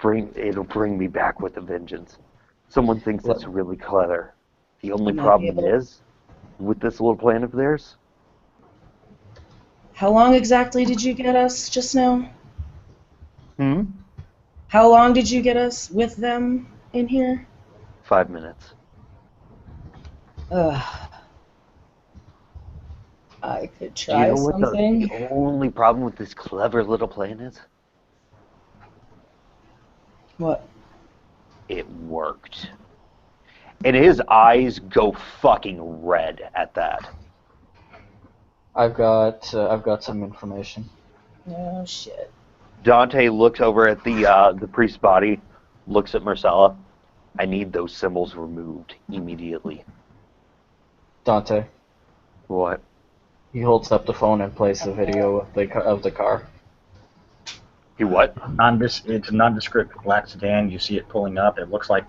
It'll bring me back with a vengeance. Someone thinks it's really clever. The only problem is, with this little plan of theirs. How long exactly did you get us just now? How long did you get us with them in here? 5 minutes. Ugh. I could Do you try know what something. the only problem with this clever little plan is? What? It worked. And his eyes go fucking red at that. I've got some information. Oh shit. Dante looks over at the priest's body, looks at Marcella. I need those symbols removed immediately. Dante. What? He holds up the phone and plays the video of the car. He what? It's a nondescript black sedan. You see it pulling up. It looks like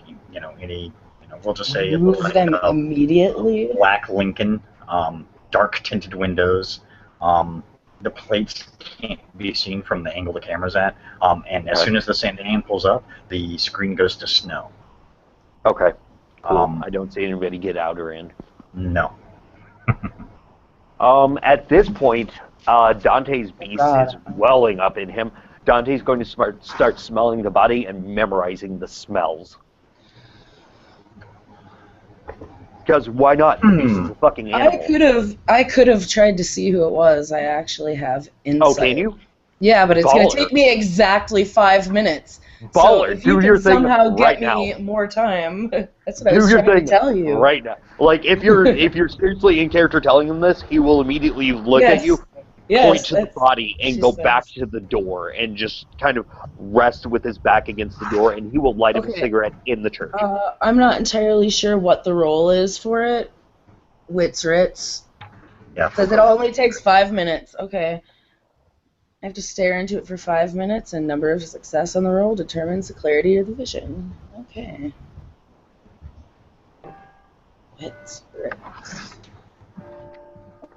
we'll just say it looks Move like them a immediately. black Lincoln, dark tinted windows. The plates can't be seen from the angle the camera's at. And as soon as the sedan pulls up, the screen goes to snow. Okay. Cool. I don't see anybody get out or in. No. At this point, Dante's beast is welling up in him. Dante's going to start smelling the body and memorizing the smells. Because why not? The beast is a fucking animal. I could have tried to see who it was. I actually have insight. Oh, can you? Yeah, but it's going Baller. to take me exactly 5 minutes. Baller, so if you do can your thing somehow right get me now. more time, that's what I Do was your trying thing to tell you. right now. Like if you're seriously in character telling him this, he will immediately look at you, point to the body, and go back to the door and just kind of rest with his back against the door, and he will light up a cigarette in the church. I'm not entirely sure what the role is for it. Wits Ritz. Yeah. Says it only takes 5 minutes. Okay. I have to stare into it for 5 minutes, and number of success on the roll determines the clarity of the vision. Okay. Wits Ritz.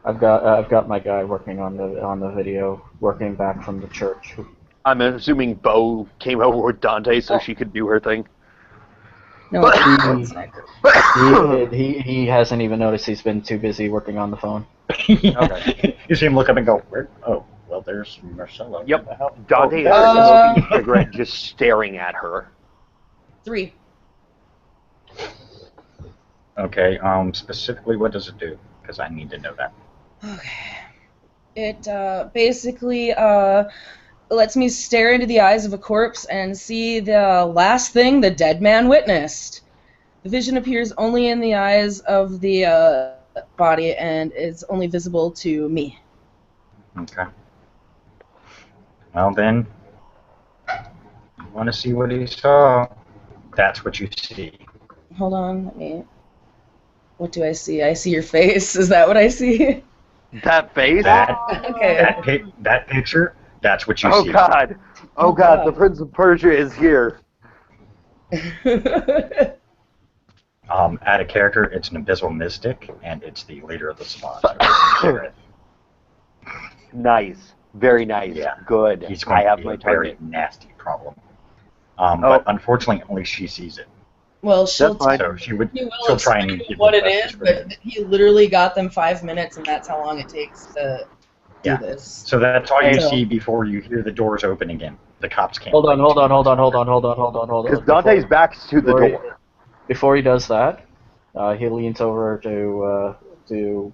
I've got my guy working on the video, working back from the church. I'm assuming Bo came over with Dante so she could do her thing. No, he hasn't even noticed. He's been too busy working on the phone. Okay. You see him look up and go, where? Oh, well, there's Marcella. Yep. What the hell? Dante is smoking a cigarette, just staring at her. 3. Okay. Specifically, what does it do? Because I need to know that. Okay. It basically lets me stare into the eyes of a corpse and see the last thing the dead man witnessed. The vision appears only in the eyes of the body and is only visible to me. Okay. Well then, you want to see what he saw? That's what you see. Hold on, let me... What do I see? I see your face. Is that what I see? That face? Okay. That picture, that's what you see. Oh God. Oh God, the Prince of Persia is here. Add a character, it's an abysmal mystic, and it's the leader of the Savant. Nice. Very nice. Yeah. Good. He's going I have to be my a very target. nasty problem. But unfortunately, only she sees it. Well, she'll So she'll try and give what you it the is, best but he literally got them 5 minutes, and that's how long it takes to do this. So that's all you So- see before you hear the doors open again. the cops can't. Hold on. Because Dante's back's to the door. Before he does that, he leans over to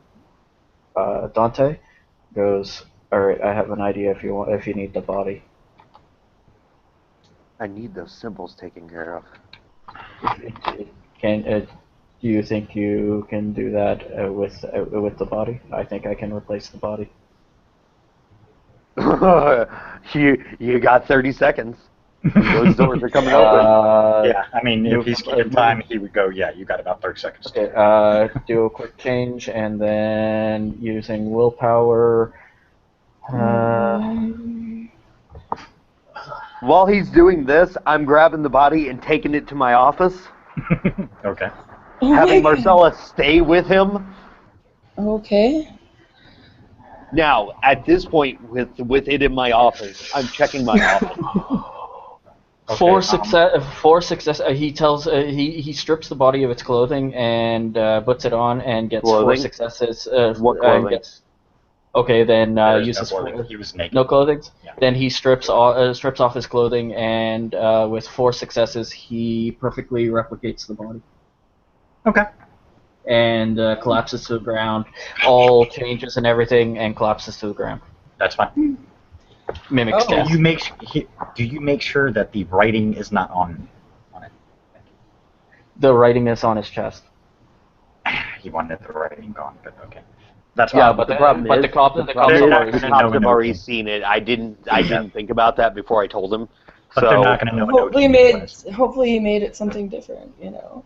Dante, goes, "All right, I have an idea. If you need the body, I need those symbols taken care of. can do you think you can do that with the body? I think I can replace the body." you got 30 seconds. Those doors are coming open. Yeah, I mean, if he's given time, he would go, yeah, you got about 30 seconds. Okay, do a quick change, and then using willpower. While he's doing this, I'm grabbing the body and taking it to my office. Okay. Oh Having my God. Marcella stay with him. Okay. Now, at this point, with it in my office, I'm checking my office. For success, he tells he strips the body of its clothing and puts it on and gets Clothing? 4 successes. What clothing? Okay, then There's uses no clothing. He was naked. no clothing. Yeah. Then he strips off his clothing and with 4 successes, he perfectly replicates the body Okay. and collapses to the ground. All changes and everything, and collapses to the ground. That's fine. Mimics Oh. death. Do you make sure that the writing is not on it? The writing is on his chest. He wanted the writing gone, but okay. That's Yeah, fine. but The problem is, the cops the have cops already seen know have already anything. seen it. I didn't think about that before I told him. But they're not going to know. Hopefully he made it something different, you know.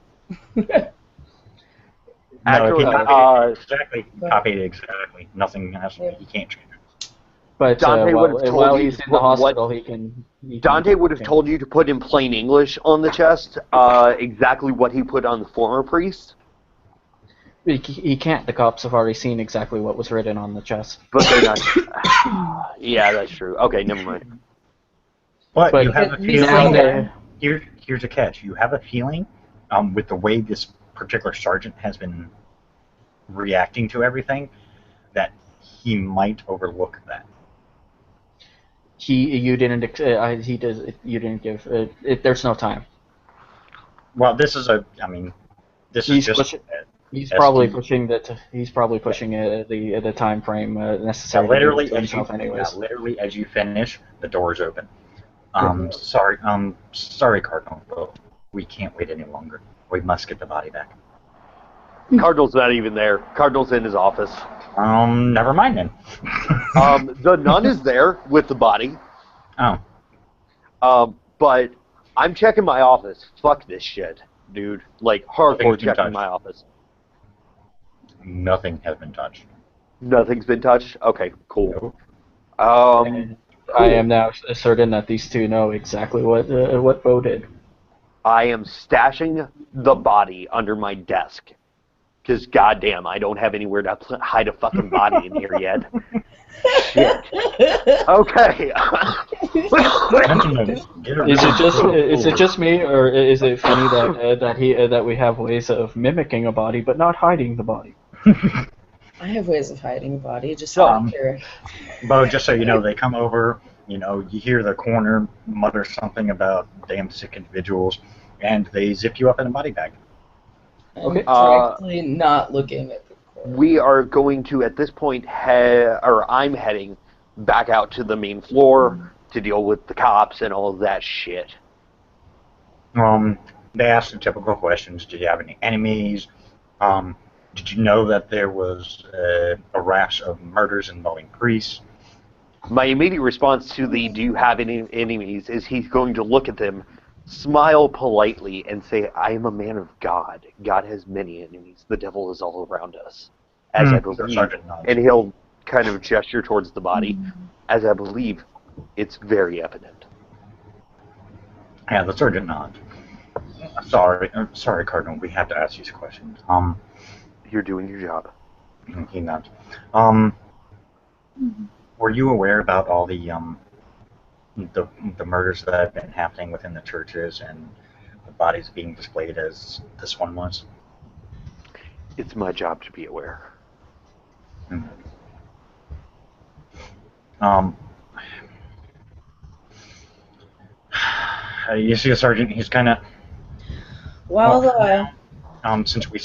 Actually, copied it exactly. Nothing else. Yeah. He can't change it. But Dante would have told while you he's in the what- hospital, he can. Dante would have told you to put in plain English on the chest exactly what he put on the former priest. He can't. The cops have already seen exactly what was written on the chest. But they're not. Yeah, that's true. Okay, never mind. But you have a he's feeling saying that here's a catch. You have a feeling, with the way this particular sergeant has been reacting to everything, that he might overlook that. You didn't give. There's no time. Well, this is this is just. He's probably pushing that. He's probably pushing the time frame necessary. Literally, to himself anyways. literally as you finish, the door's open. Sorry, Cardinal, but we can't wait any longer. We must get the body back. Cardinal's not even there. Cardinal's in his office. Never mind then. The nun is there with the body. Oh. But I'm checking my office. Fuck this shit, dude. Like, hardcore Nothing's been checking touched. my office. Nothing has been touched. Nothing's been touched? Okay, cool. Nope. Cool. I am now certain that these two know exactly what Bo did. I am stashing the body under my desk. Because, goddamn, I don't have anywhere to hide a fucking body in here yet. Shit. Okay. Is it just me, or is it funny that we have ways of mimicking a body but not hiding the body? I have ways of hiding a body, just So, out here. Bo, just so you know, they come over, you hear the coroner mutter something about damn sick individuals, and they zip you up in a body bag. I'm Okay. directly not looking at the corner. We are going to, at this point, I'm heading back out to the main floor to deal with the cops and all of that shit. They ask the typical questions. Did you have any enemies? Did you know that there was a rash of murders involving priests? My immediate response to the "do you have any enemies" is he's going to look at them, smile politely, and say, "I am a man of God. God has many enemies. The devil is all around us." As I believe, Sergeant nods. and he'll kind of gesture towards the body, as I believe it's very evident. Yeah, the sergeant nods. Sorry, Cardinal. We have to ask these questions. You're doing your job. He nods. Were you aware about all the murders that have been happening within the churches and the bodies being displayed as this one was? It's my job to be aware. You see a sergeant. He's kind of Well, since we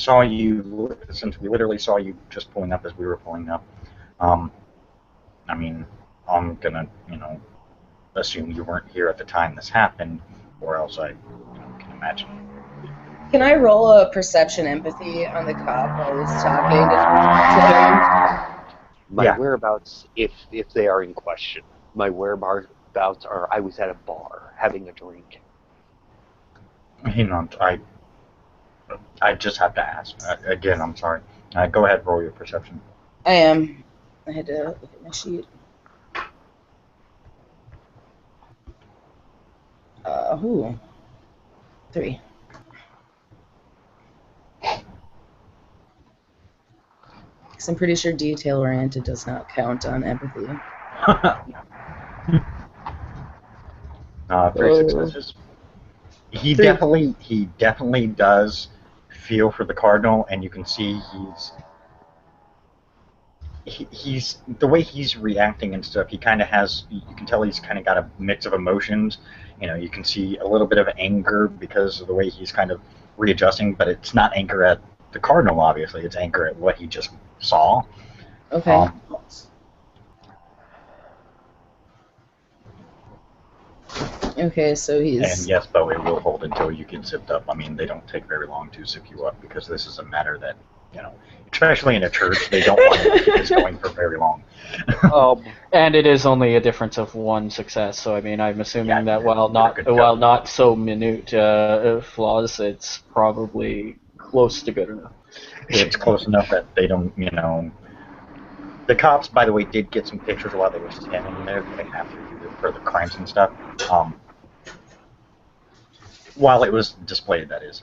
literally saw you just pulling up as we were pulling up. I mean, I'm gonna assume you weren't here at the time this happened, or else I can imagine. can I roll a perception empathy on the cop while he's talking to him? My whereabouts, if they are in question, my whereabouts are I was at a bar having a drink. I just have to ask. Again, I'm sorry. Go ahead, roll your perception. I am. I had to look at my sheet. Ooh. 3. Because I'm pretty sure detail-oriented does not count on empathy. 3 successes. He definitely does feel for the cardinal, and you can see he's the way he's reacting and stuff. He kind of has. You can tell he's kind of got a mix of emotions. You can see a little bit of anger because of the way he's kind of readjusting, but it's not anger at the cardinal. Obviously, it's anger at what he just saw. Okay. Okay, so he's... And yes, Bowie will hold until you get zipped up. I mean, they don't take very long to zip you up because this is a matter that, especially in a church, they don't want to keep this going for very long. And it is only a difference of 1 success, so I mean, I'm assuming that while not so minute flaws, it's probably close to good enough. It's close enough that they don't, The cops, by the way, did get some pictures while they were standing there. They have to do for the crimes and stuff. While it was displayed, that is.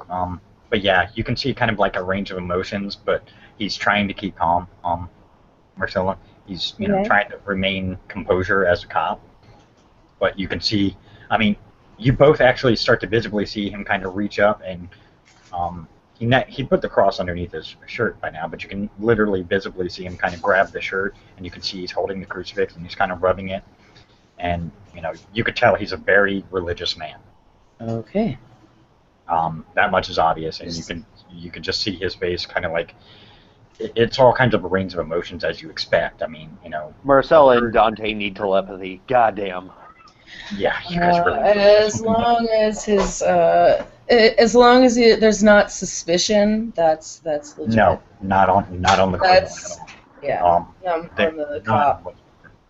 But yeah, you can see kind of like a range of emotions, but he's trying to keep calm. Marcella, he's trying to remain composure as a cop. But you can see, I mean, you both actually start to visibly see him kind of reach up and he put the cross underneath his shirt by now, but you can literally visibly see him kind of grab the shirt, and you can see he's holding the crucifix and he's kind of rubbing it, and you could tell he's a very religious man. Okay. That much is obvious, and you can just see his face kind of like it's all kinds of a range of emotions as you expect. I mean, Marcella and Dante need telepathy. Goddamn. Yeah, you guys really. As long as there's not suspicion, that's legit. No, not on the. That's yeah. On the cop.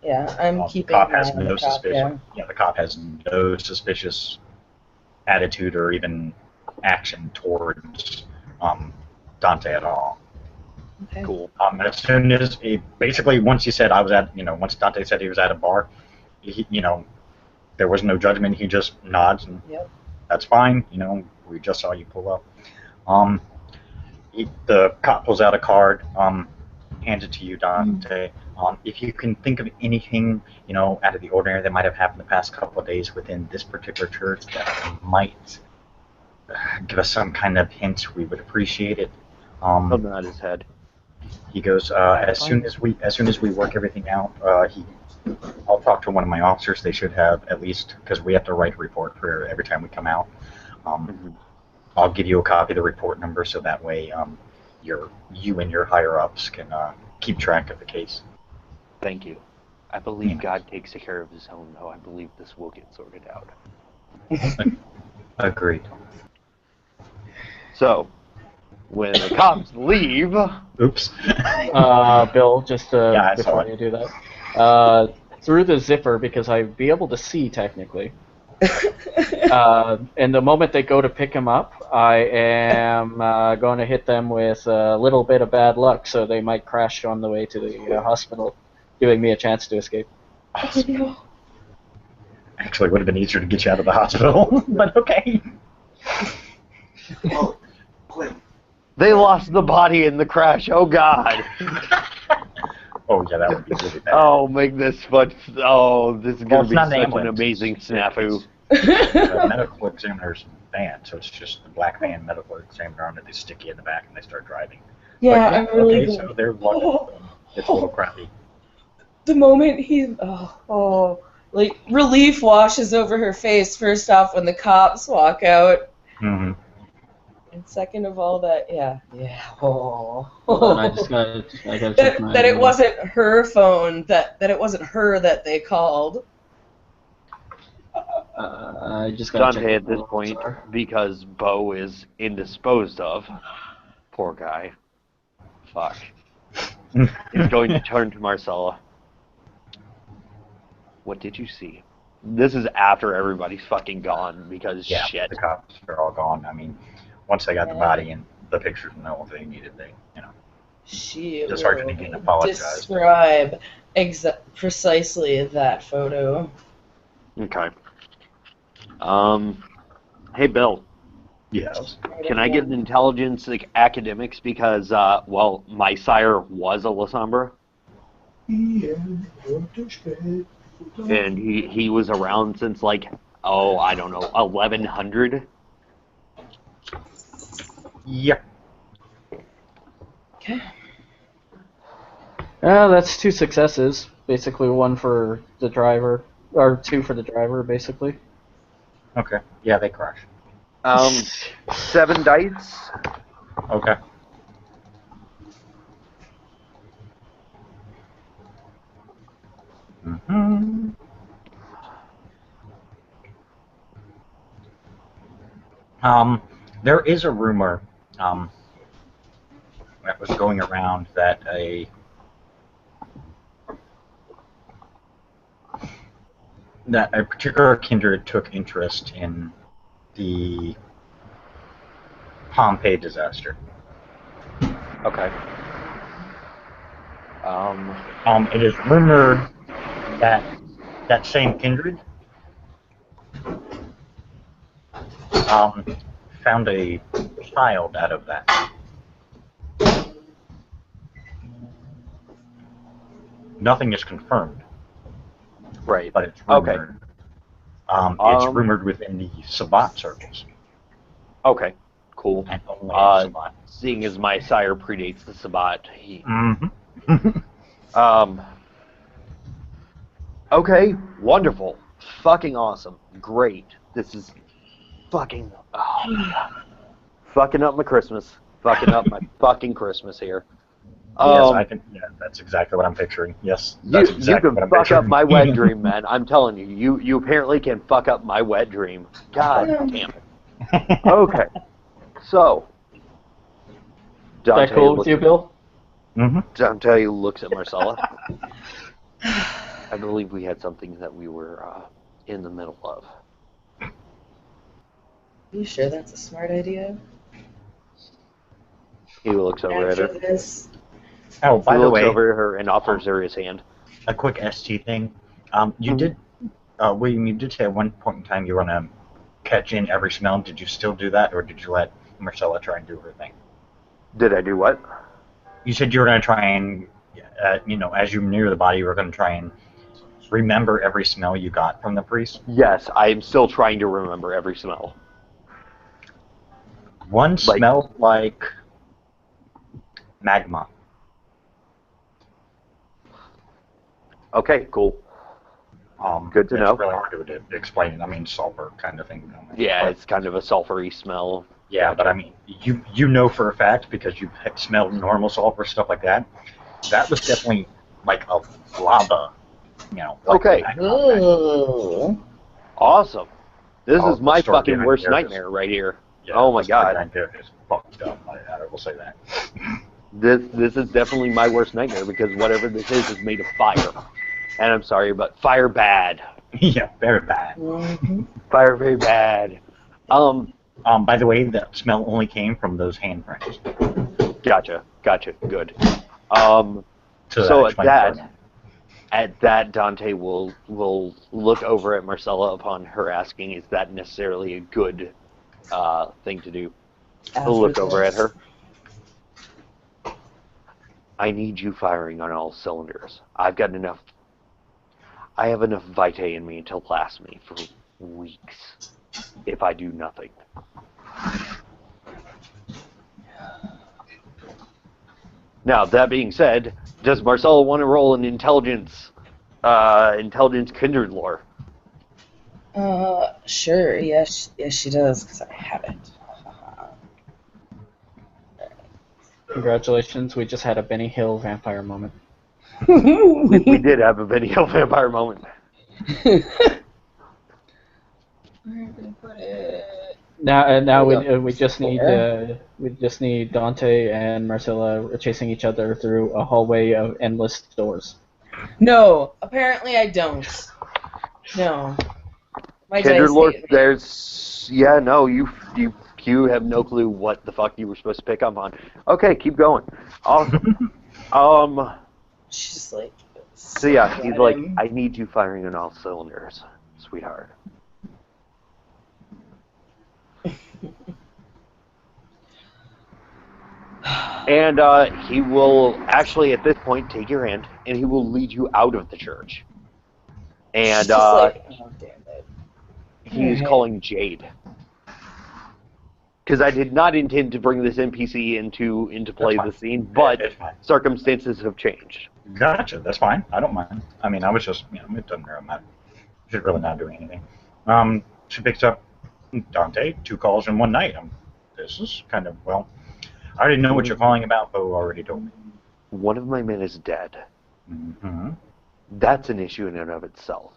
Yeah, I'm keeping. The cop has no cop, suspicion. Yeah, the cop has no suspicious attitude or even action towards Dante at all. Okay. Cool. As soon as once he said once Dante said he was at a bar, there was no judgment. He just nods and that's fine. We just saw you pull up. The cop pulls out a card, hands it to you, Dante. If you can think of anything, out of the ordinary that might have happened the past couple of days within this particular church that might give us some kind of hint, we would appreciate it. He'll nod his head. He goes, as soon as we work everything out, I'll talk to one of my officers. They should have at least, because we have to write a report for every time we come out. I'll give you a copy of the report number so that way you and your higher ups can keep track of the case. Thank you. I believe God takes care of his own, though. I believe this will get sorted out. Agreed. So, when the cops leave... Oops. Bill, just before you do that. Through the zipper, because I'd be able to see, technically. And the moment they go to pick him up, I am going to hit them with a little bit of bad luck, so they might crash on the way to the hospital, giving me a chance to escape. Actually, it would have been easier to get you out of the hospital, but okay. Oh, Clint. They lost the body in the crash. Oh, God. Oh, yeah, that would be really bad. Oh, make this fun. Oh, this is going to be such an amazing snafu. The medical examiner's van, so it's just the black van medical examiner on it. They stick you in the back and they start driving. Yeah, I'm really good. So they're lucky. It's a little crappy. The moment Like, relief washes over her face, first off, when the cops walk out. Mm-hmm. And second of all, that, yeah. Hold on, I gotta check my... that it wasn't her phone, that it wasn't her that they called. I just gotta Dante check at this point, because Bo is indisposed of, poor guy, fuck, is going to turn to Marcella. What did you see? This is after everybody's fucking gone, because shit. The cops are all gone. I mean, once they got the body and the pictures and all they needed, She the sergeant again apologized. Describe precisely that photo. Okay. Hey Bill. Yes. Can I get an intelligence academics because well, my sire was a Lasombra. And he was around since like I don't know, 1100. Yep. Okay. That's 2 successes. Basically 1 for the driver, or 2 for the driver, basically. Okay. Yeah, they crash. 7 dice. Okay. Mm-hmm. There is a rumor that was going around that a particular kindred took interest in the Pompeii disaster. Okay. It is rumored that that same kindred found a child out of that. Nothing is confirmed. Right. But it's rumored. Okay. It's rumored within the Sabbat circles. Okay. Cool. And only Sabbat. Seeing as my sire predates the Sabbat, he. Mm-hmm. Okay. Wonderful. Fucking awesome. Great. This is fucking. Oh my god. Fucking up my Christmas. Fucking up my fucking Christmas here. Yes, I can. Yeah, that's exactly what I'm picturing. Yes, that's exactly what I'm fuck picturing. up my wet dream, man. I'm telling you, you apparently can fuck up my wet dream. God damn it. Okay, so Dante Is that cool with you, Bill? Mm-hmm. Dante looks at Marcella. I believe we had something that we were in the middle of. You sure that's a smart idea? He looks over at her. This. Oh, by he the looks way, over at her and offers her his hand. a quick ST thing. You did, William. You did say at one point in time you were gonna catch in every smell. Did you still do that, or did you let Marcella try and do her thing? Did I do what? You said you were gonna try and, as you near the body, you were gonna try and remember every smell you got from the priest. Yes, I'm still trying to remember every smell. One smelled like magma. Okay, cool. Good to know. It's really hard to explain it. I mean, sulfur kind of thing. Yeah, it's kind of a sulfury smell. Yeah, but I mean, you know for a fact because you smelled normal sulfur, stuff like that. That was definitely like a lava, Okay. Ooh. Awesome. This is my story fucking behind worst there nightmare right here. Yeah, oh my the story god. behind there is fucked up. I will say that. This is definitely my worst nightmare because whatever this is made of fire. And I'm sorry, but fire bad. Yeah, very bad. Mm-hmm. Fire very bad. By the way, that smell only came from those handprints. Gotcha. Good. So So at that, Dante will look over at Marcella upon her asking, "Is that necessarily a good thing to do?" He'll look over at her. I need you firing on all cylinders. I have enough vitae in me to last me for weeks if I do nothing. Now, that being said, does Marcella want to roll an intelligence intelligence kindred lore. Sure. Yes, she does, because I have it. Congratulations, we just had a Benny Hill vampire moment. We did have a video vampire moment. Where am I gonna put it? Now There we just need Dante and Marcella chasing each other through a hallway of endless doors. No, apparently I don't. No. My Kindred dice lore, hate me. there's... Yeah, no, you have no clue what the fuck you were supposed to pick up on. Okay, keep going. Awesome. She's just like... So yeah, he's like, him. I need you firing on all cylinders, sweetheart. And he will actually, at this point, take your hand, and he will lead you out of the church. And She's just like, oh, damn it. he is Alright. calling Jade. Because I did not intend to bring this NPC into play That's the scene, fine. but It's fine. circumstances have changed. Gotcha. That's fine. I don't mind. I mean, I was just, it doesn't really matter. She's really not doing anything. She picks up Dante, 2 calls in one night. This is kind of, well, I already know what you're calling about, Bo already told me. One of my men is dead. Mm-hmm. That's an issue in and of itself.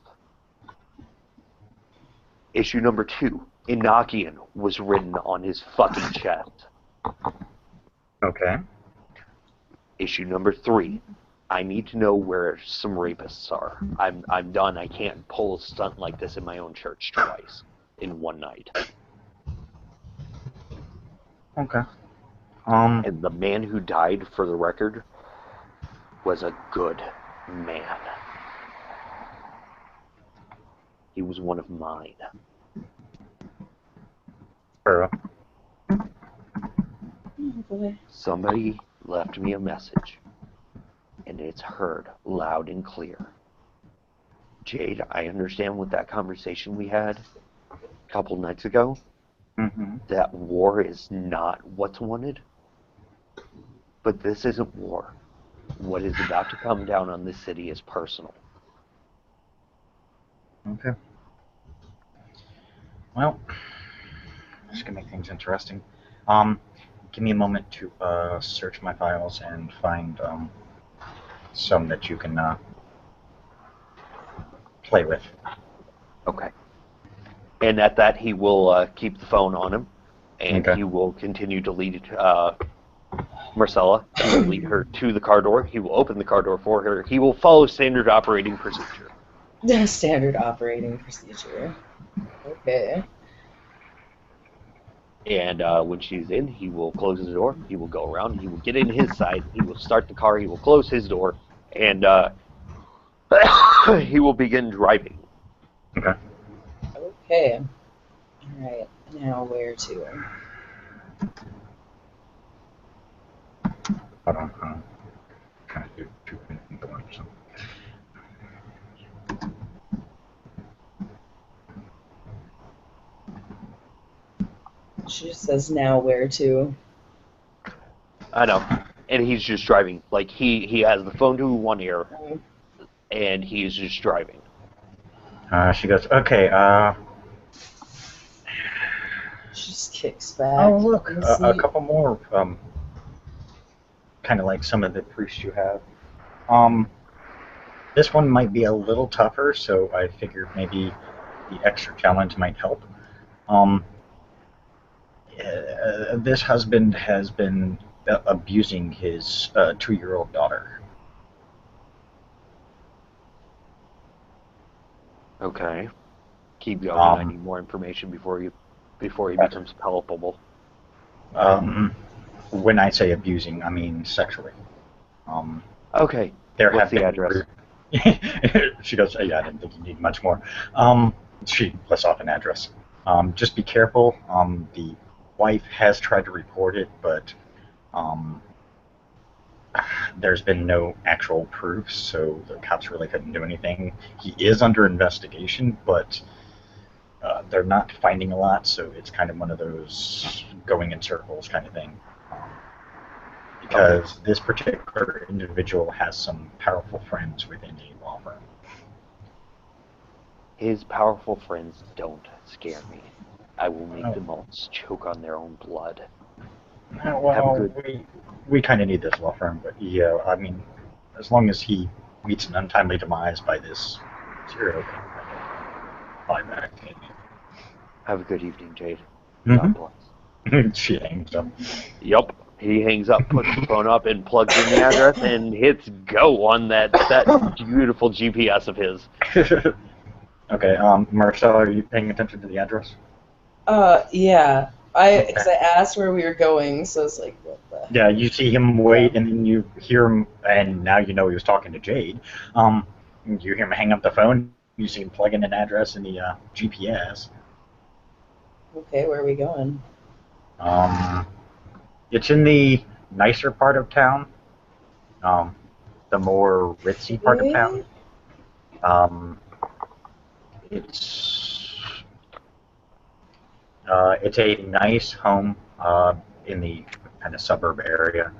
Issue number 2, Enochian was written on his fucking chest. Okay. Issue number 3, I need to know where some rapists are. I'm done. I can't pull a stunt like this in my own church twice in one night. Okay. And the man who died, for the record, was a good man. He was one of mine. Fair Somebody left me a message, and it's heard loud and clear. Jade, I understand what that conversation we had a couple nights ago. Mm-hmm. That war is not what's wanted. But this isn't war. What is about to come down on this city is personal. Okay. Well, this can make things interesting. Give me a moment to search my files and find some that you can play with. Okay. And at that, he will keep the phone on him, and Okay. he will continue to lead Marcella. He will lead her to the car door. He will open the car door for her. He will follow standard operating procedure. Standard operating procedure. Okay. And when she's in, he will close the door. He will go around. He will get in his side. He will start the car. He will close his door. And he will begin driving. Okay. Okay. Alright, now where to? Hold on. Trying to do 2 things at once. She just says now where to. I know. And he's just driving. Like, he has the phone to one ear, and he's just driving. She goes, okay, She just kicks back. oh, look, and a see- couple more, kind of like some of the priests you have. This one might be a little tougher, so I figured maybe the extra challenge might help. This husband has been abusing his 2-year-old daughter. Okay. Keep going. I need more information before he becomes palpable. When I say abusing, I mean sexually. Okay. There What's have the been address? She goes, yeah, I didn't think you need much more. She lists off an address. Just be careful. The wife has tried to report it, but there's been no actual proof, so the cops really couldn't do anything. He is under investigation, but they're not finding a lot, so it's kind of one of those going in circles kind of thing. Because this particular individual has some powerful friends within a law firm. His powerful friends don't scare me. I will make Oh. them all choke on their own blood. Well, good- we kind of need this law firm, but yeah, I mean, as long as he meets an untimely demise by this serial killer, I can buy back. Have a good evening, Jade. Mhm. God bless. She hangs up. Yup. He hangs up, puts the phone up, and plugs in the address, and hits go on that beautiful GPS of his. Okay, Marcel, are you paying attention to the address? Yeah. Because I asked where we were going, so it's like, what the? Yeah, you see him wait, and then you hear him, and now you know he was talking to Jade. You hear him hang up the phone. You see him plug in an address in the GPS. Okay, where are we going? It's in the nicer part of town, the more ritzy part of town. It's it's a nice home in the kind of suburb area,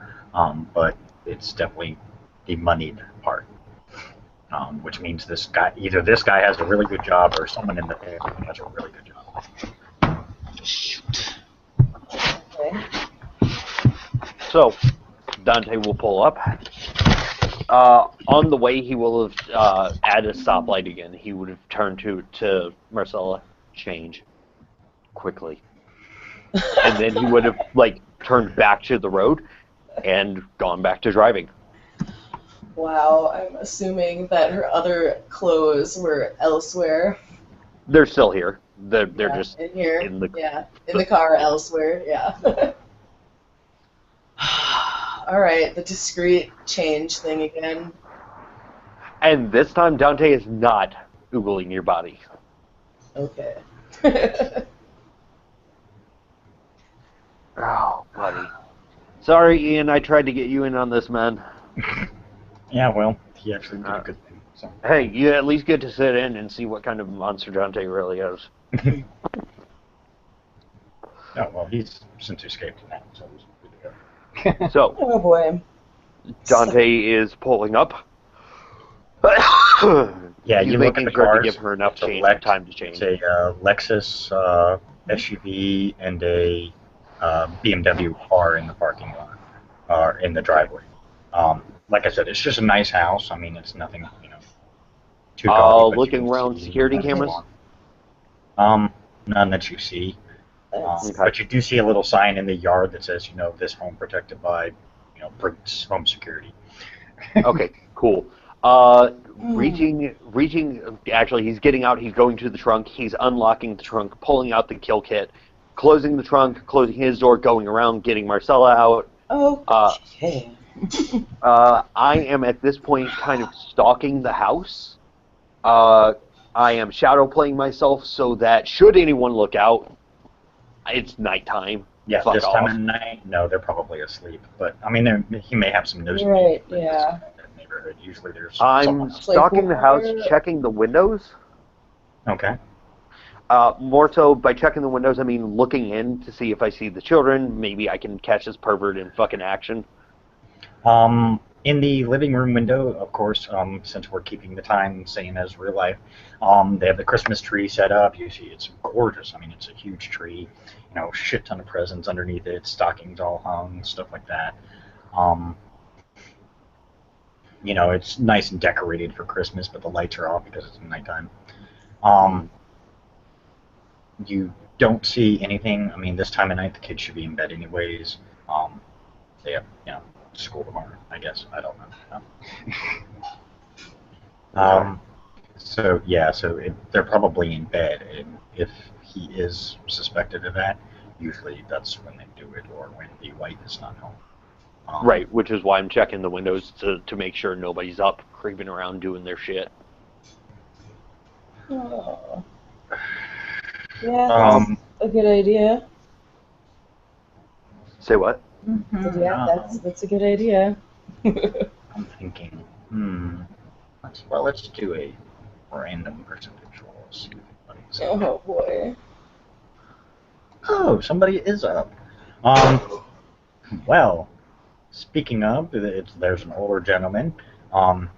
but it's definitely the moneyed part, which means either this guy has a really good job or someone in the family has a really good job. Shoot. Okay. So, Dante will pull up. On the way, he will have added a stoplight again. He would have turned to Marcella, change quickly, and then he would have turned back to the road and gone back to driving. Wow, I'm assuming that her other clothes were elsewhere. They're still here. They're Yeah, just in here. in the In the car elsewhere. Yeah. All right, the discreet change thing again. And this time, Dante is not oogling your body. Okay. Oh, buddy. Sorry, Ian. I tried to get you in on this, man. Yeah, well, he actually did a good thing. So. Hey, you at least get to sit in and see what kind of monster Dante really is. Yeah, well, he's since escaped now, so he's good to go. So, Oh boy. Dante is pulling up. Yeah, He's you look at making the sure cars. to give her enough It's a change, Lex- time to change. It's a Lexus SUV and a BMW car in the parking lot, or in the driveway. Like I said, it's just a nice house. I mean, it's nothing, too gaudy. But Looking you can around see security what's cameras? on. None that you see. That's, But you do see a little sign in the yard that says, this home protected by, Briggs Home Security. Okay, cool. Reaching, actually, he's getting out, he's going to the trunk, he's unlocking the trunk, pulling out the kill kit, closing the trunk, closing his door, going around, getting Marcella out. okay. I am at this point kind of stalking the house. I am shadow playing myself so that should anyone look out, it's nighttime. Yeah, Fuck this off. time of night, no, they're probably asleep. But I mean, he may have some nosy Right, people in yeah. that neighborhood. Usually, there's I'm someone else. stalking the house, where- checking the windows. Okay. More so by checking the windows, I mean looking in to see if I see the children. Maybe I can catch this pervert in fucking action. In the living room window, of course, since we're keeping the time same as real life, they have the Christmas tree set up. You see, it's gorgeous. I mean, it's a huge tree. Shit ton of presents underneath it, stockings all hung, stuff like that. It's nice and decorated for Christmas, but the lights are off because it's nighttime. You don't see anything. I mean, this time of night, the kids should be in bed anyways. They have, school tomorrow, I guess. I don't know. So they're probably in bed, and if he is suspected of that, usually that's when they do it, or when the wife is not home. Right, which is why I'm checking the windows to make sure nobody's up, creeping around doing their shit. Oh. Yeah, that's a good idea. Say what? Yeah, that's a good idea. I'm thinking, let's do a random percentage roll. See if anybody's up. Oh boy. Oh, somebody is up. Well, speaking of, there's an older gentleman.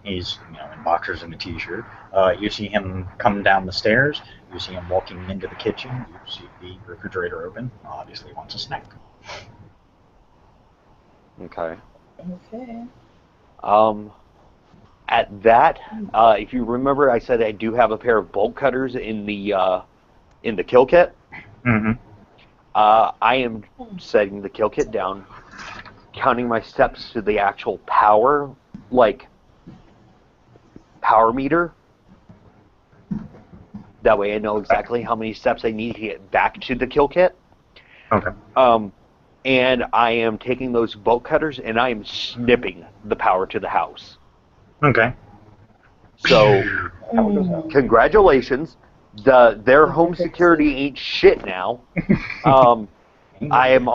He's in boxers and a t-shirt. You see him come down the stairs. You see him walking into the kitchen. You see the refrigerator open. Obviously, he wants a snack. Okay. Okay. At that, if you remember, I said I do have a pair of bolt cutters in the kill kit. Mm-hmm. I am setting the kill kit down, counting my steps to the actual power meter. That way I know exactly how many steps I need to get back to the kill kit. Okay. And I am taking those bolt cutters and I am snipping the power to the house. Okay. So, congratulations. Their home security ain't shit now. I am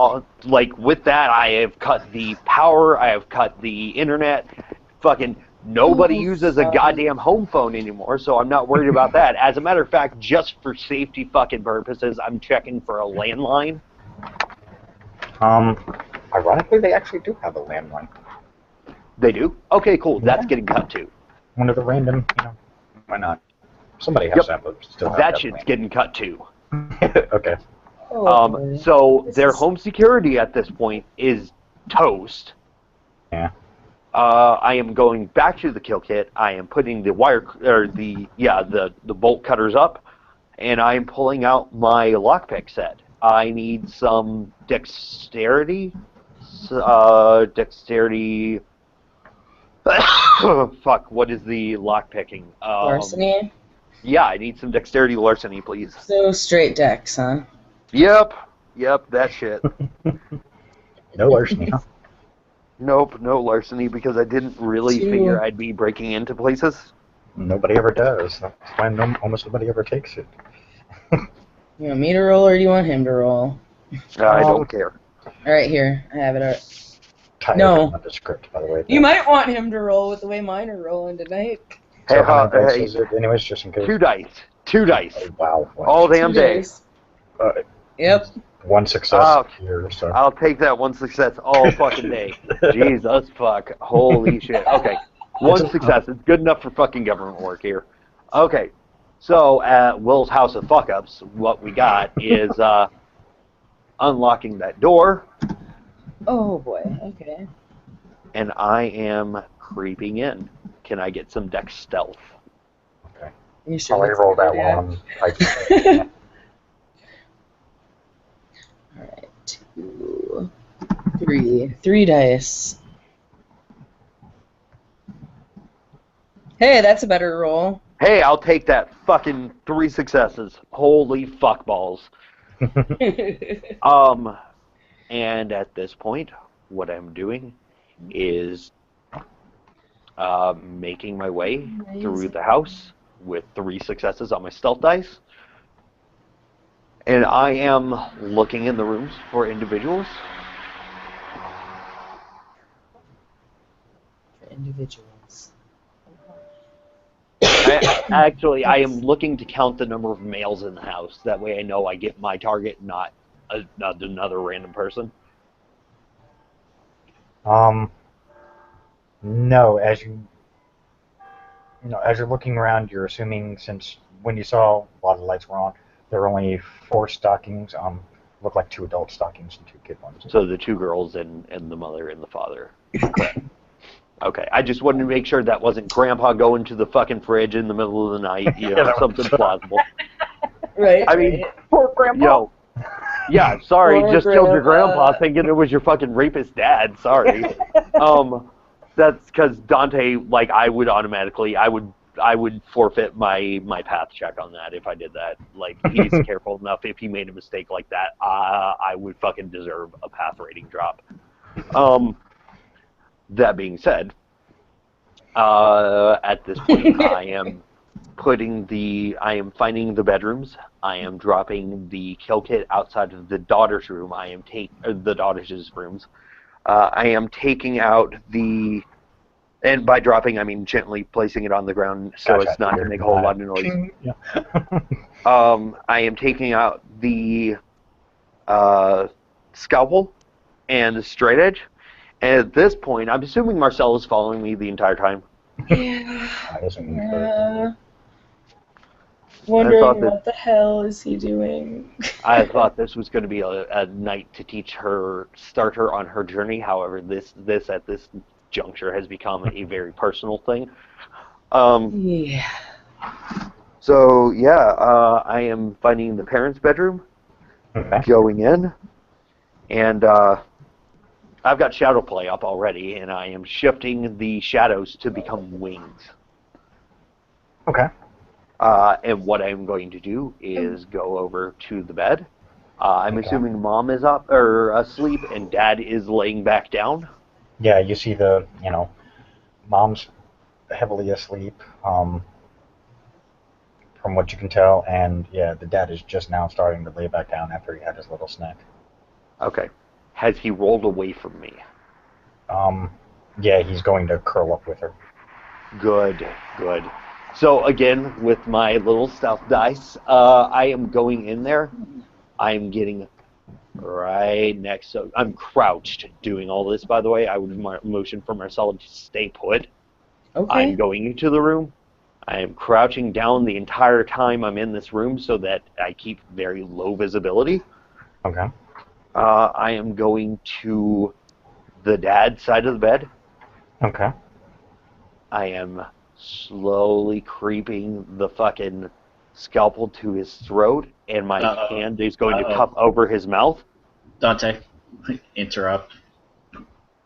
with that. I have cut the power. I have cut the internet. Fucking nobody uses a goddamn home phone anymore, so I'm not worried about that. As a matter of fact, just for safety fucking purposes, I'm checking for a landline. Ironically, they actually do have a landline. They do? Okay, cool. That's getting cut too. One of the random, why not? Somebody has that, but still have that shit's getting cut too. Okay. So their home security at this point is toast. Yeah. I am going back to the kill kit. I am putting the the bolt cutters up, and I am pulling out my lockpick set. I need some dexterity. Fuck, what is the lockpicking? Larceny? Yeah, I need some dexterity larceny, please. So straight dex, huh? Yep, that shit. No larceny, huh? Nope, no larceny, because I didn't really figure I'd be breaking into places. Nobody ever does. That's why almost nobody ever takes it. You want me to roll, or do you want him to roll? I don't care. Alright, here. I have it. All right. Tired No. of the script, by the way. You might want him to roll with the way mine are rolling tonight. So how many dice is it anyways, just in case? 2 dice. 2 dice. Oh, wow. All damn day. Yep. One success here, so. I'll take that one success all fucking day. Jesus fuck. Holy shit. Okay. One success. It's good enough for fucking government work here. Okay. So at Will's House of Fuck-Ups, what we got is unlocking that door. Oh boy, okay. And I am creeping in. Can I get some dex stealth? Okay. You sure? I'll roll that one. Alright, 2, 3. 3 dice. Hey, that's a better roll. Hey, I'll take that fucking 3 successes. Holy fuck balls. And at this point, what I'm doing is making my way through the house with 3 successes on my stealth dice. And I am looking in the rooms for individuals. I am looking to count the number of males in the house. That way I know I get my target, not another random person. No, as you're looking around, you're assuming, since when you saw a lot of the lights were on, there were only 4 stockings. Look like 2 adult stockings and 2 kid ones. So the 2 girls and the mother and the father. Okay, I just wanted to make sure that wasn't Grandpa going to the fucking fridge in the middle of the night, something plausible. Right. I mean, poor Grandpa. Yeah, sorry, Poor just killed your Grandpa. grandpa thinking it was your fucking rapist dad. Sorry. That's because Dante, I would automatically, I would forfeit my path check on that if I did that. He's careful enough. If he made a mistake like that, I would fucking deserve a path rating drop. That being said, at this point, I am finding the bedrooms. I am dropping the kill kit outside of the daughter's room. The daughter's rooms. I am taking out and by dropping, I mean gently placing it on the ground so as not to make a whole lot of noise. Yeah. I am taking out the scalpel and the straight edge. And at this point, I'm assuming Marcel is following me the entire time. Yeah. I doesn't need her. Wondering what the hell is he doing? I thought this was going to be a night to start her on her journey. However, this at this juncture has become a very personal thing. Yeah. So yeah, I am finding the parents' bedroom, Okay. going in, and I've got shadow play up already, and I am shifting the shadows to become wings. Okay. And what I'm going to do is go over to the bed. I'm assuming Mom is up or asleep, and Dad is laying back down. Yeah, you see Mom's heavily asleep, from what you can tell, and yeah, the dad is just now starting to lay back down after he had his little snack. Okay. Has he rolled away from me? Yeah, he's going to curl up with her. Good, good. So again, with my little stealth dice, I am going in there. I'm getting right next. So I'm crouched doing all this, by the way. I would motion for Marcella to stay put. Okay. I'm going into the room. I am crouching down the entire time I'm in this room so that I keep very low visibility. Okay. I am going to the dad's side of the bed. Okay. I am slowly creeping the fucking scalpel to his throat, and my hand is going to cup over his mouth. Dante, interrupt.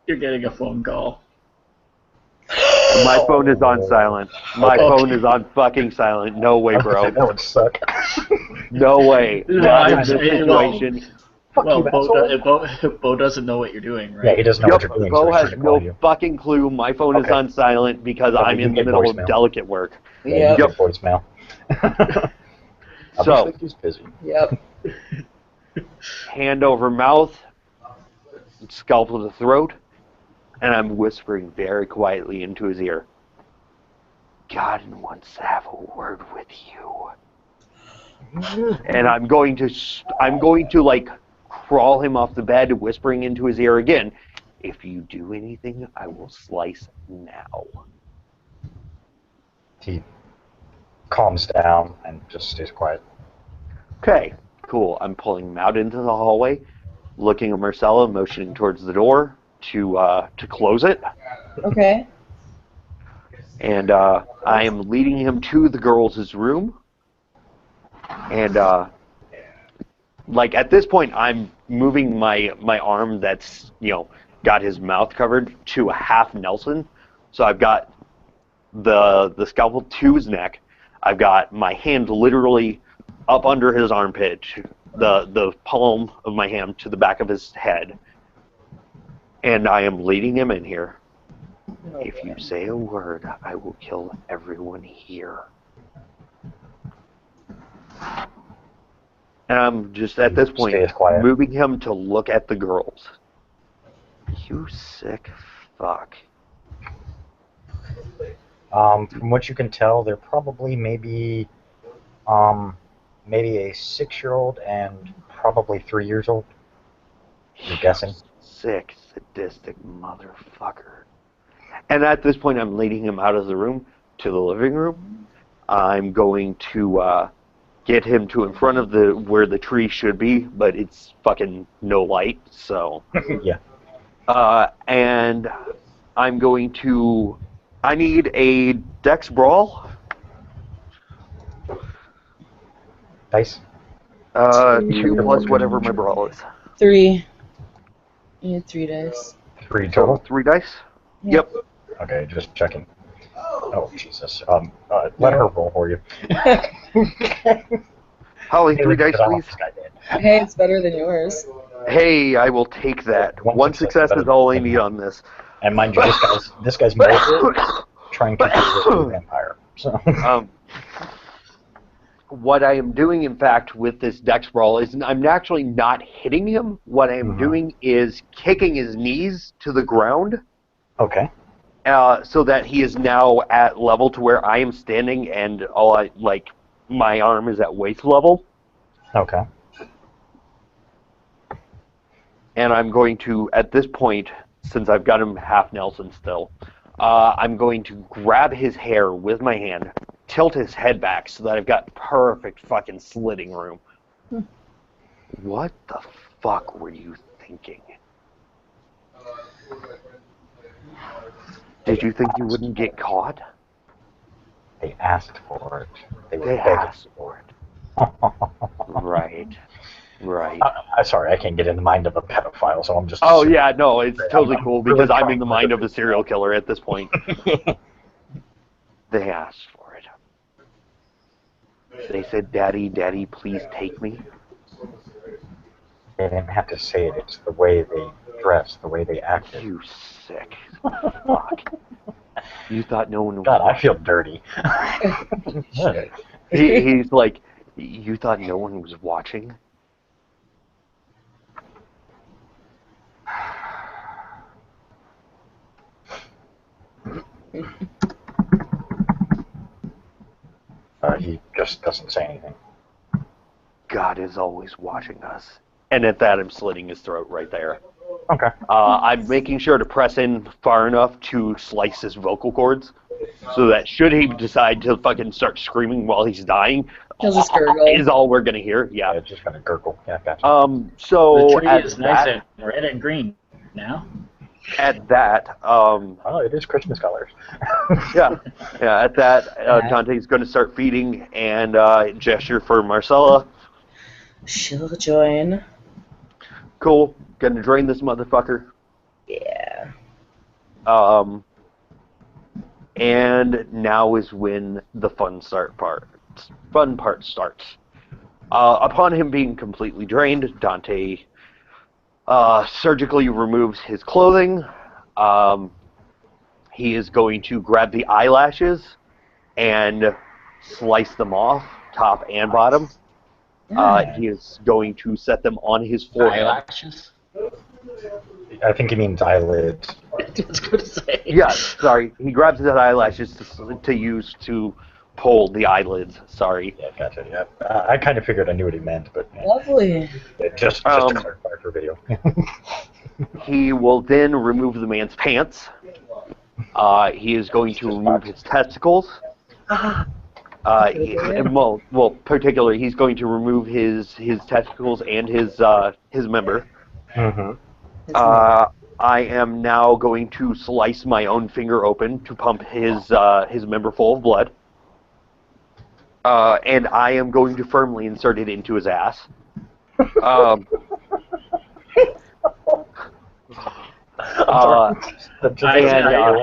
You're getting a phone call. My phone is on silent. My phone is on fucking silent. No way, bro. That would suck. No way. Not in this situation. Well, Bo doesn't know what you're doing, right? Yeah, he doesn't know what you're doing. Bo so has no fucking clue. My phone is on silent because I'm in the middle of delicate work. Yeah, you get voicemail. So, he's busy. Yep. hand over mouth, scalpel to the throat, and I'm whispering very quietly into his ear. God wants to have a word with you. And I'm going to like crawl him off the bed, whispering into his ear again. If you do anything, I will slice now. He calms down and just stays quiet. Okay, cool. I'm pulling him out into the hallway, looking at Marcella, motioning towards the door to close it. Okay. And I am leading him to the girls' room. And like at this point, I'm moving my arm that's got his mouth covered to a half Nelson. So I've got the scalpel to his neck. I've got my hand literally up under his armpit, the palm of my hand to the back of his head. And I am leading him in here. If you say a word, I will kill everyone here. And I'm just, at this point, moving him to look at the girls. You sick fuck. From what you can tell, they're probably maybe a 6-year-old and probably 3 years old. You're guessing? Sick, sadistic motherfucker. And at this point, I'm leading him out of the room to the living room. I'm going to get him to in front of where the tree should be, but it's fucking no light, so. Yeah. And I'm going to. I need a dex brawl. Dice? 2 plus whatever my brawl is. 3. You need 3 dice. 3 total? 3 dice? Yep. Okay, just checking. Oh, Jesus. Let her roll for you. Holly, 3 dice, please. Hey, it's better than yours. Hey, I will take that. One success is all I need on this. And mind you, this guy's more trying to deal with a vampire. So. What I am doing, in fact, with this dex brawl is I'm actually not hitting him. What I am doing is kicking his knees to the ground. Okay. So that he is now at level to where I am standing, and my arm is at waist level. Okay. And I'm going to, at this point, since I've got him half Nelson still, I'm going to grab his hair with my hand, tilt his head back so that I've got perfect fucking slitting room. What the fuck were you thinking? Did you think you wouldn't get caught? They asked for it. They were They begging asked for it. Right. I'm sorry, I can't get in the mind of a pedophile, so I'm just. Oh yeah, no, it's totally I'm cool really because I'm trying in the to mind look of a at serial this. killer at this point. They asked for it. They said, "Daddy, Daddy, please take me." They didn't have to say it. It's the way they dressed, the way they acted. You sick fuck. You thought no one would God, I watch. feel dirty. He's like, you thought no one was watching? He just doesn't say anything. God is always watching us. And at that, I'm slitting his throat right there. Okay. I'm making sure to press in far enough to slice his vocal cords, so that should he decide to fucking start screaming while he's dying, He'll just gurgle. is all we're gonna hear. Yeah. It's just gonna gurgle. Yeah, gotcha. So The tree at is nice that, and red and green now. Oh, it is Christmas colors. yeah, at that, Dante's going to start feeding and gesture for Marcella. She'll join. Cool. Gonna drain this motherfucker. Yeah. And now is when the fun part starts. Upon him being completely drained, Dante surgically removes his clothing. He is going to grab the eyelashes and slice them off, top and bottom. He is going to set them on his forehead. Eyelashes? I think he means eyelids. I was going to say. Yeah, sorry. He grabs his eyelashes to use to pull the eyelids. Sorry. Yeah, gotcha. Yeah, I kind of figured I knew what he meant, but Lovely. just to clarify for video. He will then remove the man's pants. He is going to remove his testicles. Particularly, he's going to remove his testicles and his member. Mm-hmm. I am now going to slice my own finger open to pump his member full of blood. And I am going to firmly insert it into his ass. I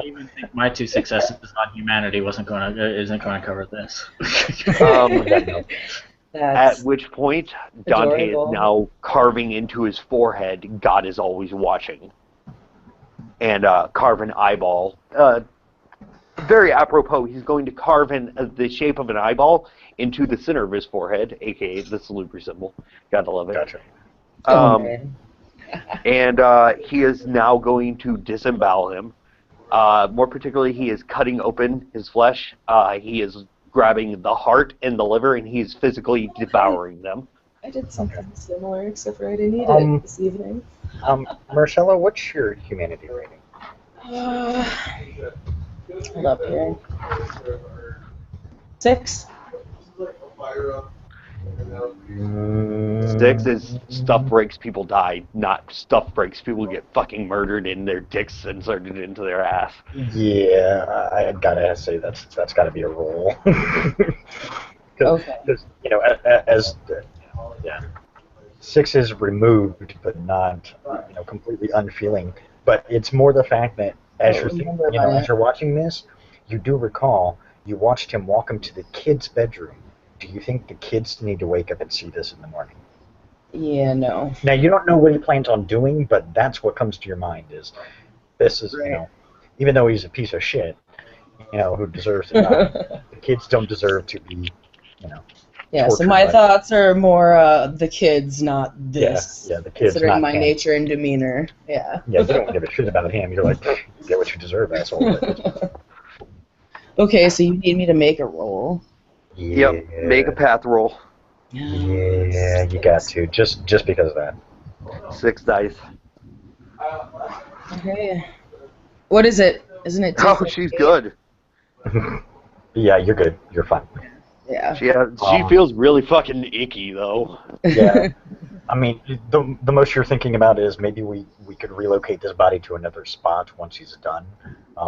even think my 2 successes on humanity isn't going to cover this. At which point, Dante adorable. is now carving into his forehead, God is always watching. And carve an eyeball. Very apropos, he's going to carve in the shape of an eyeball into the center of his forehead, aka the salute symbol. Gotta love it. Gotcha. And he is now going to disembowel him. More particularly, he is cutting open his flesh. He is grabbing the heart and the liver, and he's physically devouring them. I did something similar, except for I didn't eat it this evening. Marcella, what's your humanity rating? Hold up here. 6. 6 is stuff breaks, people die, not stuff breaks, people get fucking murdered and their dicks inserted into their ass. Yeah, I gotta say that's gotta be a roll. Okay. Because, yeah, 6 is removed, but not completely unfeeling. But it's more the fact that as you're watching this, you do recall you watched him walk him to the kid's bedroom. Do you think the kids need to wake up and see this in the morning? Yeah, no. Now, you don't know what he plans on doing, but that's what comes to your mind is, this is, even though he's a piece of shit, who deserves to die, the kids don't deserve to be, Yeah, so tortured my by thoughts are more the kids, not this. Yeah, the kids, considering not my him. nature and demeanor. Yeah. Yeah, you don't give a shit about him. You're like, you get what you deserve, asshole. Okay, so you need me to make a roll. Yeah. Yep, make a path roll. Yeah, you got to, just because of that. 6 dice. Okay. What is it? Isn't it? Oh, she's good. Yeah, you're good. You're fine. Yeah. She feels really fucking icky though. Yeah. I mean, the most you're thinking about is maybe we could relocate this body to another spot once he's done,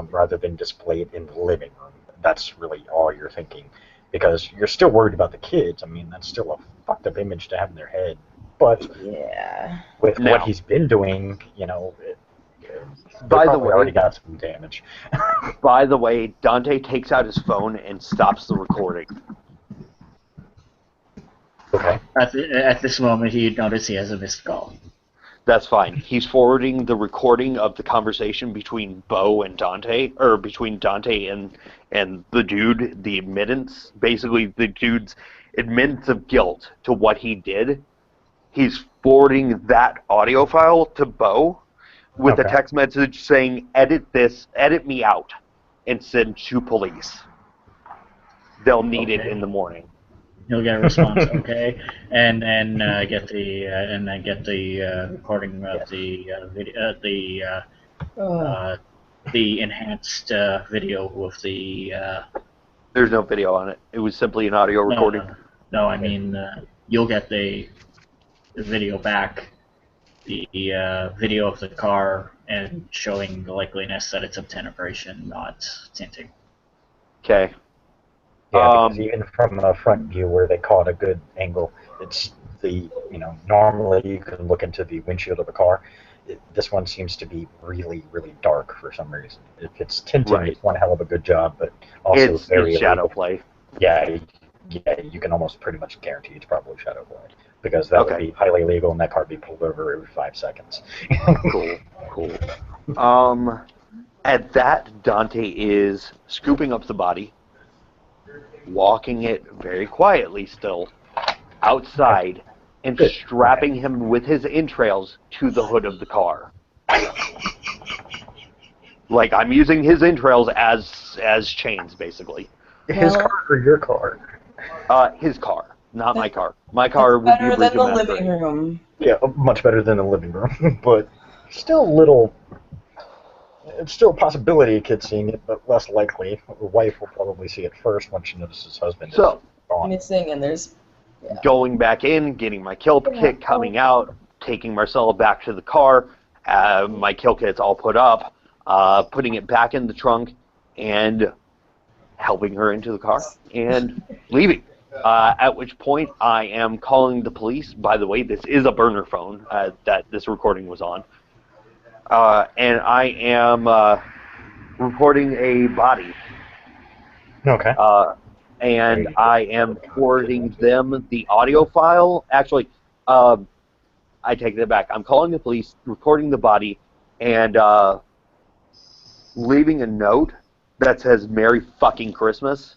rather than display it in the living room. That's really all you're thinking, because you're still worried about the kids. I mean, that's still a fucked up image to have in their head. But Yeah. with Now, what he's been doing, by the probably way, already got some damage. By the way, Dante takes out his phone and stops the recording. Okay. At this moment, you notice he has a missed call. That's fine. He's forwarding the recording of the conversation between Bo and Dante, or between Dante and the dude, the admittance, basically the dude's admittance of guilt to what he did. He's forwarding that audio file to Bo with a text message saying, edit me out, and send to police. They'll need it in the morning. You'll get a response, okay, and then get the recording of the video, the enhanced video with the. There's no video on it. It was simply an audio recording. No, I mean you'll get the video back, the video of the car, and showing the likeliness that it's obtenoperation, not tinting. Okay. Yeah, because even from a front view where they caught a good angle, it's normally you can look into the windshield of a car. This one seems to be really, really dark for some reason. If it's tinted, it's one hell of a good job, but also it's very shadow illegal. play. Yeah, you can almost pretty much guarantee it's probably shadow play, because that would be highly illegal and that car would be pulled over every 5 seconds. Cool. At that, Dante is scooping up the body, walking it very quietly still outside, and strapping him with his entrails to the hood of the car. Like, I'm using his entrails as chains, basically. His car or your car? His car, not my car. My car would be better than the living room. Yeah, much better than the living room, but still a little. It's still a possibility a kid's seeing it, but less likely. The wife will probably see it first once she notices his husband is gone. Missing, and there's going back in, getting my kill kit, coming out, taking Marcella back to the car. My kill kit's all put up, putting it back in the trunk, and helping her into the car and leaving. At which point I am calling the police. By the way, this is a burner phone that this recording was on. And I am reporting a body. Okay. And I am forwarding them the audio file. Actually, I take that back. I'm calling the police, recording the body, and leaving a note that says "Merry fucking Christmas,"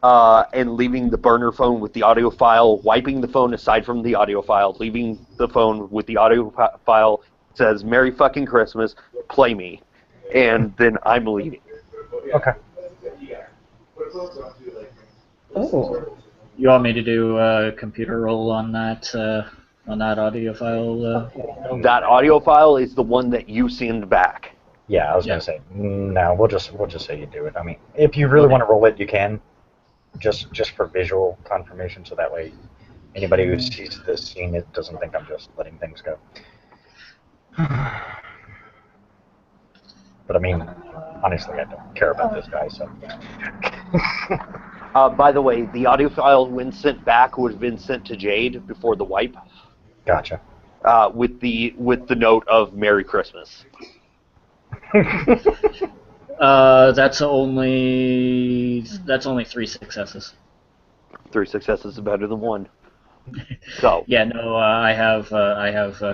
and leaving the burner phone with the audio file, wiping the phone aside from the audio file, leaving the phone with the audio file. Says "Merry fucking Christmas, play me," and then I'm leaving. Okay. Oh. You want me to do a computer roll on that audio file? That audio file is the one that you send back. Yeah, I was gonna say no. We'll just say you do it. I mean, if you really want to roll it, you can. Just for visual confirmation, so that way anybody who sees this scene it doesn't think I'm just letting things go. But I mean, honestly, I don't care about this guy, so. By the way, the audio file, when sent back, would have been sent to Jade before the wipe. Gotcha. With the note of "Merry Christmas." That's only 3 successes. 3 successes is better than 1. So yeah, no, I have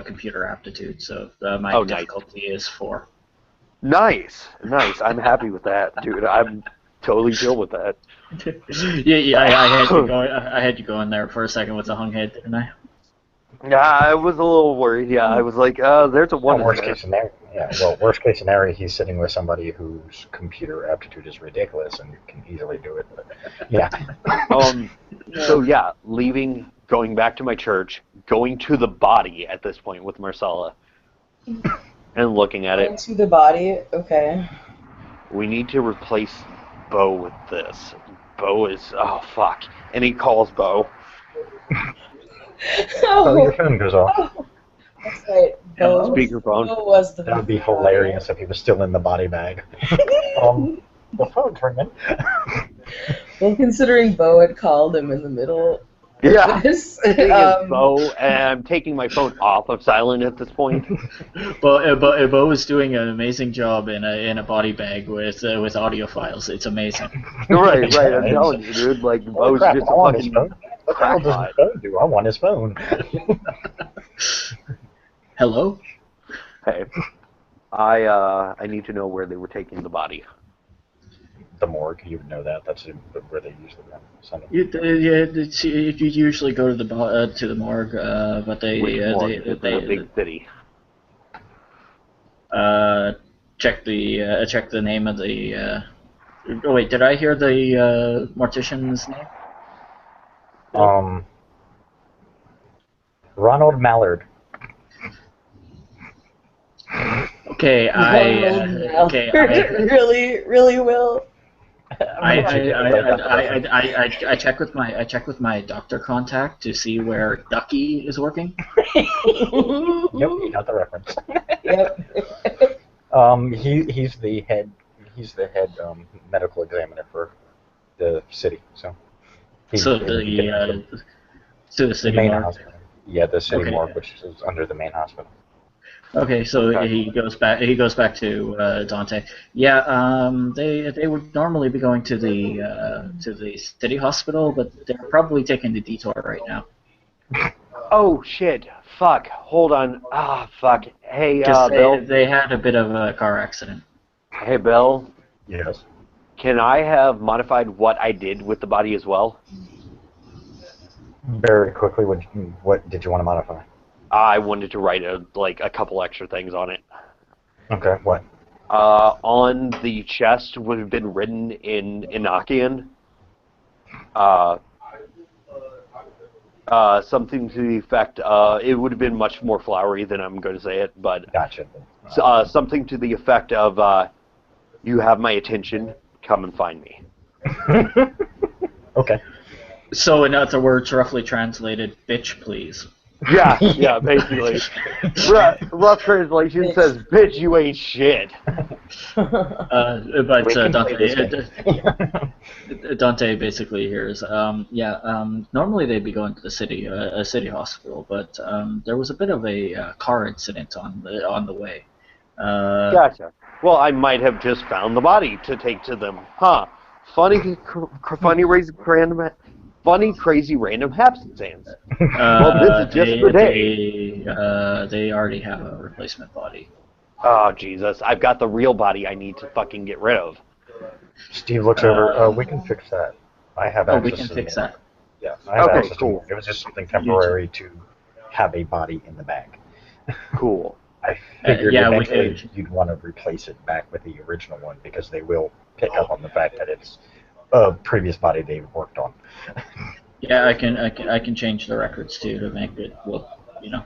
computer aptitude, so my difficulty is 4. Nice. I'm happy with that, dude. I'm totally chill with that. yeah, I had you go in there for a second with the hung head, didn't I? Yeah, I was a little worried. Yeah, I was like, there's a 1. Worst case scenario. Yeah, well, worst case scenario, he's sitting with somebody whose computer aptitude is ridiculous and can easily do it. But, yeah. So yeah, leaving, going back to my church, going to the body at this point with Marcella, and looking at it. To the body, okay. We need to replace Bo with this. Bo is... Oh, fuck. And he calls Bo. Oh, your phone goes off. That's right. Bo Speakerphone. was the That would be hilarious if he was still in the body bag. The phone's ringing. Well, considering Bo had called him in the middle Yeah. of this, Thing is, Bo, and I'm taking my phone off of silent at this point. Bo is doing an amazing job in a body bag with audio files. It's amazing. Right. I'm telling you, dude. Like, Bo's crap, just I a want his fucking phone. What the hell does his phone do? I want his phone. Hello? Hey, I need to know where they were taking the body. The morgue, you would know that. That's where they usually send them. You usually go to the morgue, but they It's in a big city. check the name of the. Oh wait, did I hear the mortician's name? Ronald Mallard. Okay, really will. I check with my doctor contact to see where Ducky is working. Yep, you got the reference. Yep. He's the head medical examiner for the city. So. To the city main morgue. hospital. Yeah, the city Okay. morgue, which is under the main hospital. Okay, so he goes back to Dante. Yeah, they would normally be going to the city hospital, but they're probably taking the detour right now. Oh shit! Fuck! Hold on. Ah, fuck. Hey, Bill. They had a bit of a car accident. Hey, Bill. Yes. Can I have modified what I did with the body as well? Very quickly, what did you want to modify? I wanted to write a couple extra things on it. Okay, what? On the chest would have been written in Enochian. Something to the effect, it would have been much more flowery than I'm going to say it, but Gotcha. something to the effect of, you have my attention, come and find me. Okay. So in other words, roughly translated, bitch please. Yeah, basically. Rough translation says, bitch, you ain't shit. But Dante basically hears, normally they'd be going to the city, a city hospital, but there was a bit of a car incident on the way. Gotcha. Well, I might have just found the body to take to them. Huh. Funny, crazy, random happenstance. Well, this is just the day. They already have a replacement body. Oh, Jesus. I've got the real body I need to fucking get rid of. Steve looks over. We can fix that. I have access. We can fix that. Yeah, I have access cool. to it. It was just something temporary to have a body in the bag. Cool. I figured eventually you'd want to replace it back with the original one because they will pick up on the fact that it's a previous body they worked on. Yeah, I can change the records too to make it look,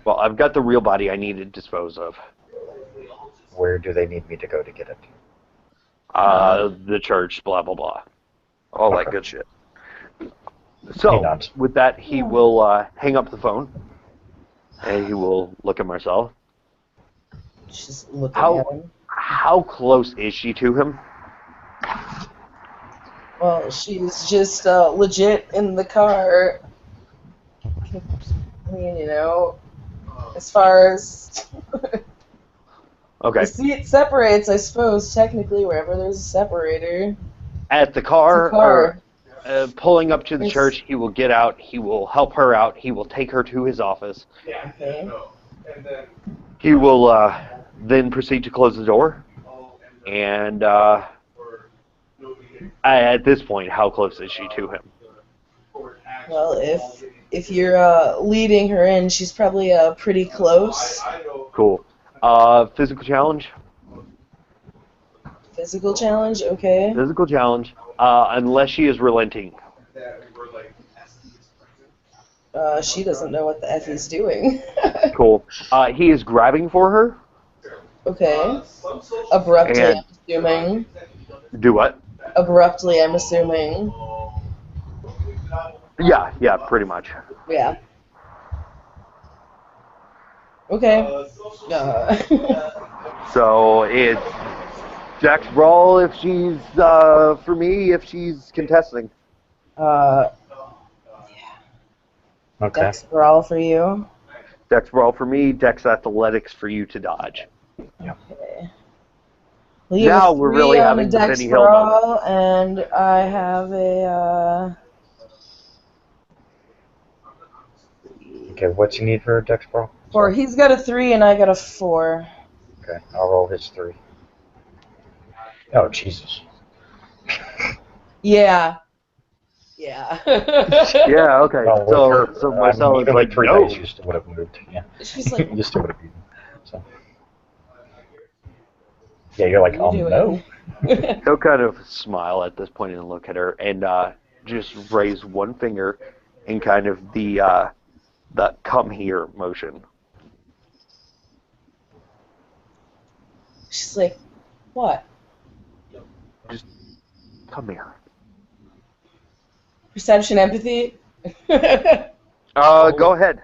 Well, I've got the real body I need to dispose of. Where do they need me to go to get it? The church, blah, blah, blah. All that good shit. So, with that, he will hang up the phone, and he will look at Marcel. She's looking at him. How close is she to him? Well, she's just legit in the car. I mean, as far as Okay. the seat separates, I suppose, technically, wherever there's a separator. At the car, car. Pulling up to the church, he will get out, he will help her out, he will take her to his office. Okay. He will then proceed to close the door, and at this point, how close is she to him? Well, if you're leading her in, she's probably pretty close. Cool. Physical challenge? Physical challenge, okay. Physical challenge, unless she is relenting. She doesn't know what the F he's doing. Cool. He is grabbing for her. Okay. Abruptly, I'm assuming. Do what? Abruptly, I'm assuming. Yeah, pretty much. Yeah. Okay. So it's Dex Brawl if she's for me if she's contesting. Yeah. Okay. Dex Brawl for you. Dex Brawl for me, Dex Athletics for you to dodge. Yeah. Okay. Well, you Now have a we're 3 really on having the the Dex Benny Hill moment. Brawl, and I have a. Okay, what's you need for a Dex Brawl? 4. He's got a 3, and I got a 4. Okay, I'll roll his 3. Oh, Jesus. Yeah. Yeah. Yeah, okay. Well, with So her, so Marcel is even like, with 3 no. dice, you still would have moved. Yeah. She's like, You still would have beaten. So. Yeah, you're like, what are you no. doing? He'll kind of smile at this point and look at her and just raise one finger in kind of the come here motion. She's like, what? Just come here. Perception, empathy? Go ahead.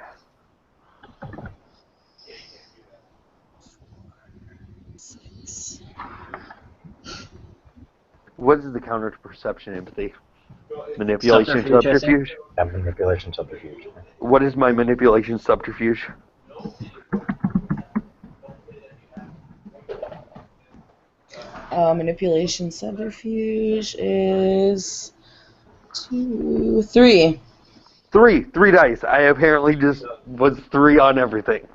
What is the counter to perception empathy? Manipulation subterfuge? Yeah, manipulation subterfuge. What is my manipulation subterfuge? Manipulation subterfuge is 2, 3. 3 dice. I apparently just was 3 on everything.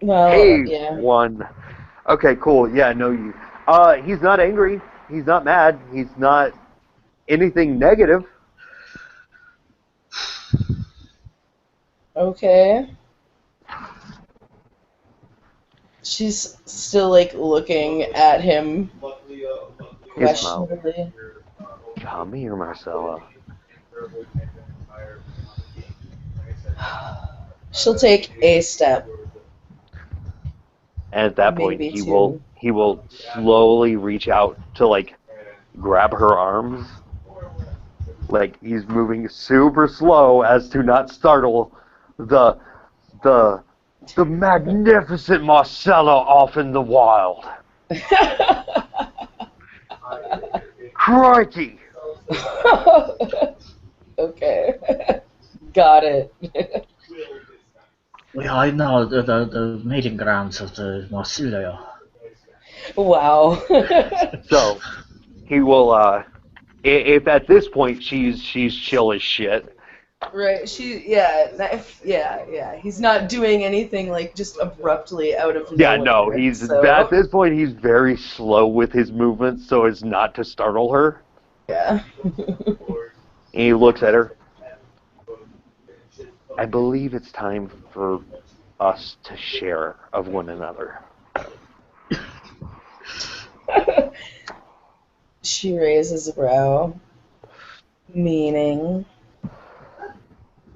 Well, Hey, yeah. 1. Okay, cool. Yeah, no, you. He's not angry. He's not mad. He's not anything negative. Okay. She's still like looking at him His mouth. questionably. Come here, Marcella. She'll take a step. And at that point, Maybe he 2. will slowly reach out to like grab her arms. Like he's moving super slow as to not startle the magnificent Marcella off in the wild. Crikey! Okay. Got it. We are now the meeting grounds of the Marsilio. Wow. So he will. If at this point she's chill as shit. Right. Yeah. He's not doing anything like just abruptly out of Yeah, nowhere. no, he's so. at this point he's very slow with his movements so as not to startle her. Yeah. And he looks at her. I believe it's time for us to share of one another. She raises a brow. Meaning?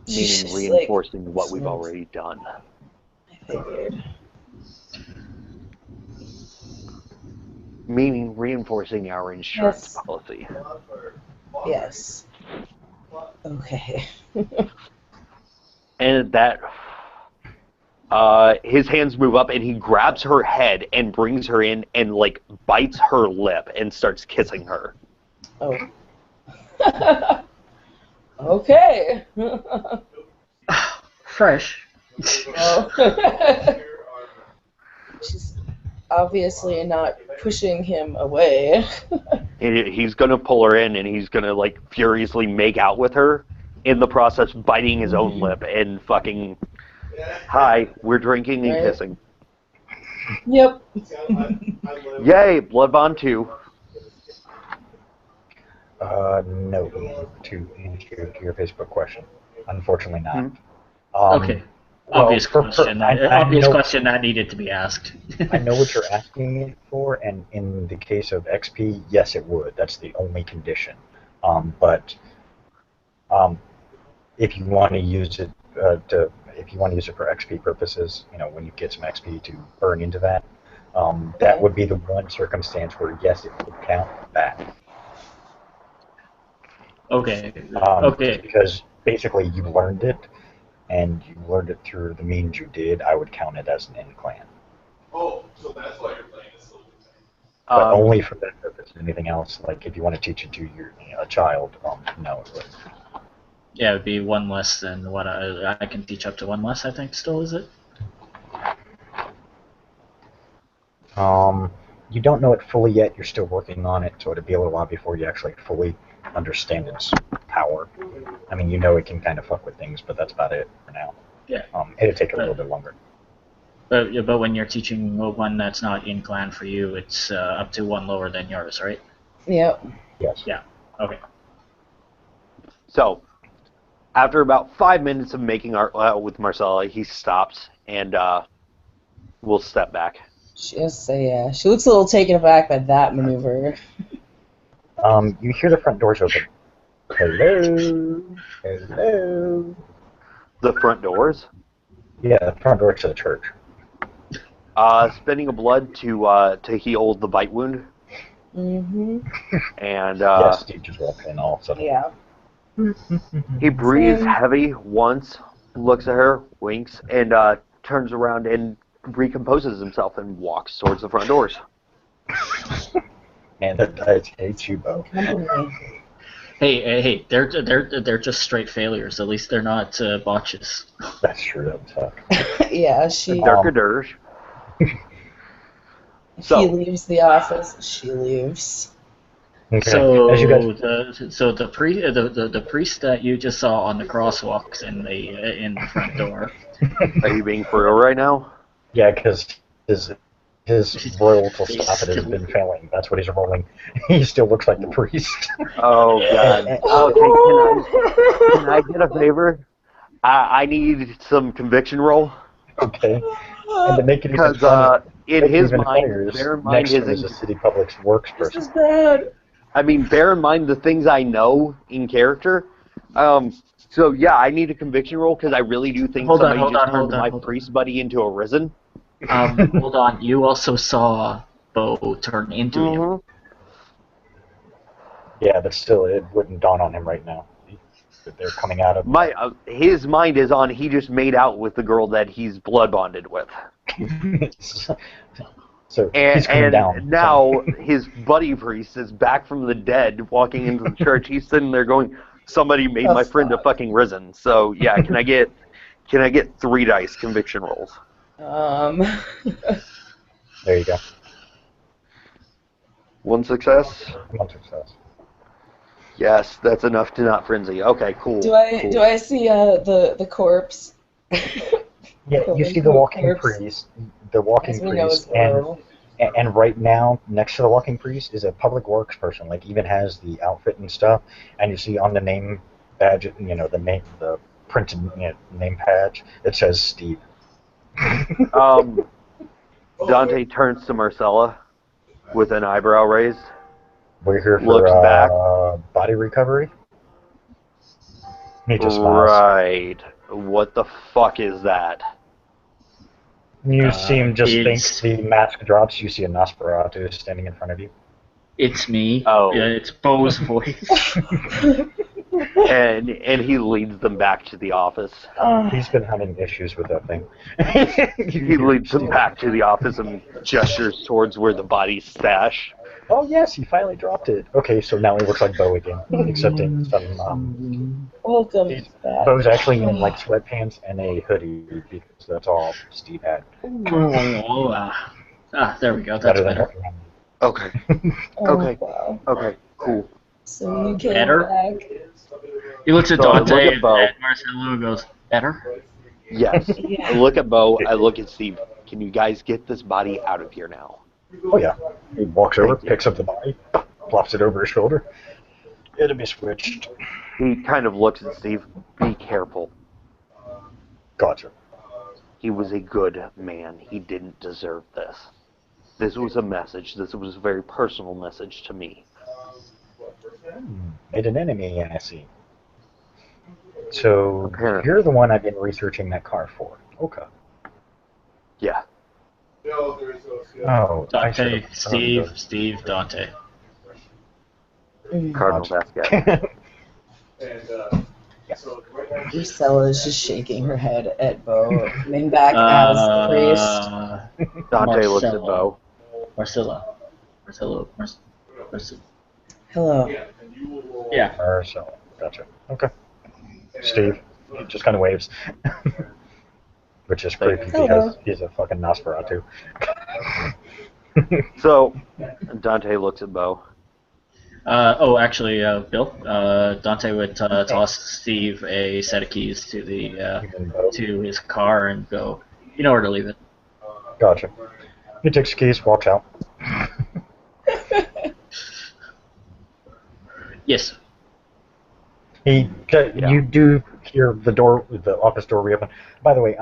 She's Meaning just reinforcing like, what we've already done. I figured. Meaning reinforcing our insurance Yes. policy. Yes. Okay. And that his hands move up and he grabs her head and brings her in and like bites her lip and starts kissing her. Oh. Okay. Fresh. Well, she's obviously not pushing him away. And he's gonna pull her in and he's gonna like furiously make out with her, in the process biting his own lip and fucking, hi, we're drinking and Right. kissing. Yep. Yay, Blood Bond 2. No, Ian, to answer your Facebook question. Unfortunately not. Okay. well, Obvious question. Obvious know- question that needed to be asked. I know what you're asking it for, and in the case of XP, yes, it would. That's the only condition. But if you want to use it if you want to use it for XP purposes, when you get some XP to burn into that, That would be the one circumstance where, yes, it would count back. Okay. Just Okay. because basically you learned it, and you learned it through the means you did, I would count it as an in-clan. Oh, so that's why you're playing this little thing. But only for that purpose. Anything else, like if you want to teach it to a child, no, it wouldn't. Yeah, it would be one less than what I can teach up to one less. I think still is it? You don't know it fully yet. You're still working on it, so it'd be a little while before you actually fully understand its power. I mean, you know it can kind of fuck with things, but that's about it for now. Yeah. It'd take a little bit longer. But when you're teaching one that's not in clan for you, it's up to one lower than yours, right? Yep. Yes. Yeah. Okay. So, after about 5 minutes of making art with Marcella, he stops and we'll step back. Just say yeah. She looks a little taken aback by that maneuver. You hear the front doors open. Hello? Hello? The front doors. Yeah, the front door to the church. Spending a blood to heal the bite wound. Mm-hmm. And Yes, Steve just walked in all of a sudden. Yeah. he breathes Same. heavy once, looks at her, winks, and turns around and recomposes himself and walks towards the front doors. Man, that dice hates you, Bo. Company. Hey, they're just straight failures. At least they're not botches. That's true, that would suck. Yeah, she Darker dirge. he leaves the office. She leaves. Okay. So As you guys, the priest that you just saw on the crosswalks in the front door. Are you being for real right now? yeah, because his roll to stop it has been failing. That's what he's rolling. He still looks like the priest. Oh god. Okay, can I get a favor? I need some conviction roll. Okay. And to make it even Because funnier, in make it his even mind, funnier, bear in mind next to him his is a city public works This person. is bad. I mean, bear in mind the things I know in character. So yeah, I need a conviction roll because I really do think somebody just turned my priest buddy into a risen. Hold on. You also saw Bo turn into him. Yeah, but still, it wouldn't dawn on him right now. They're coming out of His mind is on. He just made out with the girl that he's blood bonded with. So he's coming And down. now his buddy priest is back from the dead, walking into the church. He's sitting there going, "Somebody made my friend a fucking risen." So yeah, can I get 3 dice conviction rolls? There you go. 1 success. One success. Yes, that's enough to not frenzy. Okay, cool. Do I see the corpse? Yeah, you see the walking priest. The walking As we know priest, is Earl. and right now next to the walking priest is a public works person. Like even has the outfit and stuff. And you see on the name badge, the printed name badge, it says Steve. Dante turns to Marcella with an eyebrow raised. We're here Looks back. for body recovery. He just smiles. Right. What the fuck is that? You see him just think the mask drops. You see a Nosferatu standing in front of you. It's me. Oh. Yeah, it's Bo's voice. and he leads them back to the office. He's been having issues with that thing. He leads them back to the office and gestures towards where the body's stashed. Oh yes, he finally dropped it. Okay, so now he looks like Bo again, except in some. Welcome back. Bo's actually in like sweatpants and a hoodie because that's all Steve had. There we go. That's better. Okay. Okay. Wow. Okay. Cool. So you came Better? back. He looks at So I Dante look at and Bo. Marcelo goes, better? Yes. Yeah. I look at Bo. I look at Steve. Can you guys get this body out of here now? Oh yeah. He walks over, Thank you. picks up the body, flops it over his shoulder. It'll be switched. He kind of looks at Steve. Be careful. Gotcha. He was a good man. He didn't deserve this. This was a message. This was a very personal message to me. Made an enemy, I see. So Apparently. you're the one I've been researching that car for. Okay. Yeah. No, there's no Oh, I Dante, should've- Steve, Dante. Cardinal Basket. Marcella is just shaking her head at Bo, coming back as the priest. Dante looks at Bo. Marcella. Hello. Yeah. Marcel. Gotcha. Okay. Steve just kind of waves, which is creepy because he's a fucking Nosferatu. So, Dante looks at Bo. Actually, Bill, Dante would toss Steve a set of keys to to his car and go, you know where to leave it. Gotcha. He takes the keys, walks out. Yes. You do hear the office door reopen. By the way,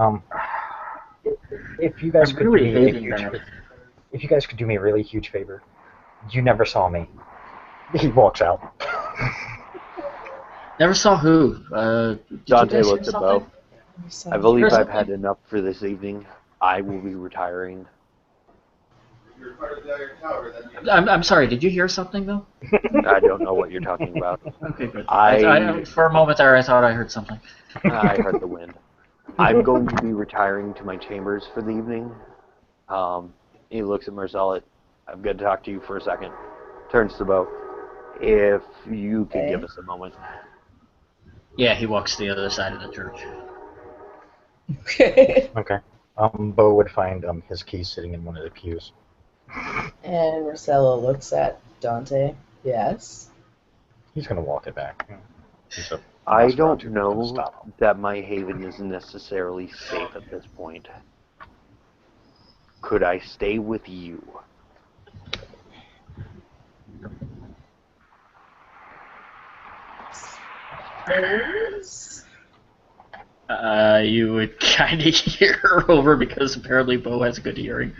if you guys could do me a huge, if you guys could do me a really huge favor, you never saw me. He walks out. Never saw who. Dante looks at Bo. I believe Here's I've something. had enough for this evening. I will be retiring. I'm sorry. Did you hear something though? I don't know what you're talking about. Okay, good. I for a moment there, I thought I heard something. heard the wind. I'm going to be retiring to my chambers for the evening. He looks at Marcella. I'm going to talk to you for a second. Turns to Bo. If you could give us a moment. Yeah, he walks to the other side of the church. Okay. Okay. Bo would find his keys sitting in one of the pews. And Marcella looks at Dante. Yes. He's gonna walk it back. I don't know that my haven is necessarily safe at this point. Could I stay with you? You would kind of hear her over because apparently Bo has good hearing.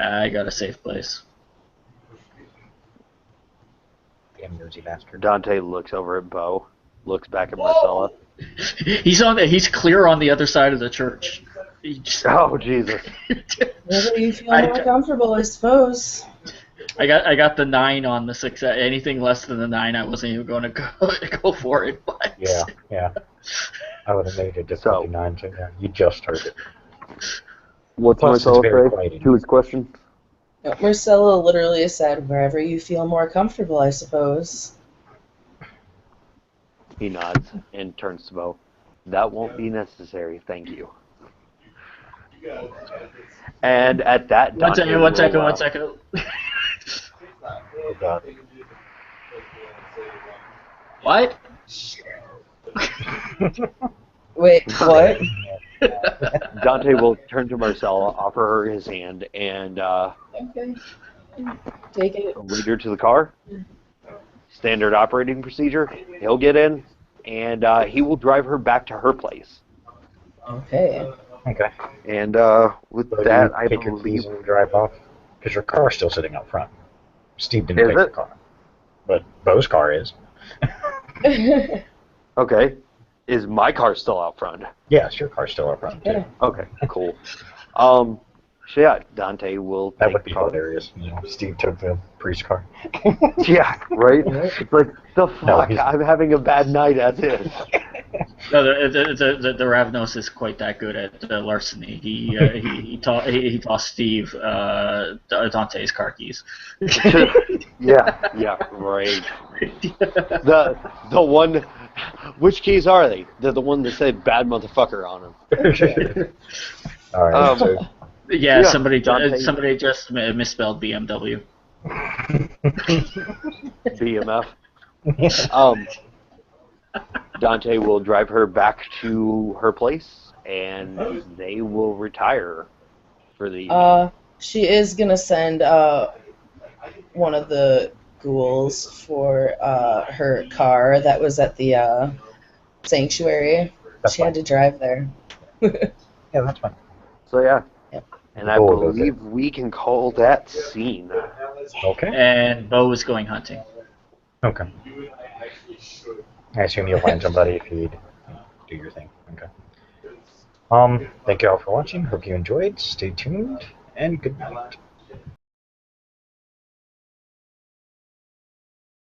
I got a safe place. Damn nosy bastard. Dante looks over at Bo, looks back at Marcella. He's clear on the other side of the church. Oh, Jesus. Whether you feel more comfortable, I suppose. I got the 9 on the 6. Anything less than the 9, I wasn't even going to go for it. But Yeah. I would have made it difficulty 9, so yeah, you just heard it. What's Plus, Marcella it's very say quiet. to his question? Marcella literally said, wherever you feel more comfortable, I suppose. He nods and turns to Bo. That won't be necessary, thank you. And at that, Dante One second. Oh god. What? Wait, what? Dante will turn to Marcella, offer her his hand, and Okay. Take it. lead her to the car. Standard operating procedure. He'll get in, and he will drive her back to her place. Okay. Okay. And with So that, you I take your keys believe... and drive off? Because your car's still sitting out front. Steve didn't Is take the it? car. But Bo's car is. Okay. Is my car still out front? Yes, your car's still out front, too. Yeah. Okay, cool. So yeah, Dante will That take would the be car. hilarious. Steve took the priest car. Yeah, right? It's like, the fuck, No, he's- I'm having a bad night as is. No, the Ravnos is quite that good at larceny. He tossed Steve Dante's car keys. Yeah, right. The one, which keys are they? They're the one that said bad motherfucker on them. All right. So Yeah, Yeah, somebody Dante- somebody just misspelled BMW. BMF. Dante will drive her back to her place, and they will retire for the evening. She is gonna send one of the ghouls for her car that was at the sanctuary. That's She had to drive there. yeah, that's fine. So yeah, Yep. and I Cool, goes believe we can call that scene. Okay. And Bo is going hunting. Okay. I assume you'll find somebody if you do your thing. Okay. Thank you all for watching. Hope you enjoyed. Stay tuned, and good night.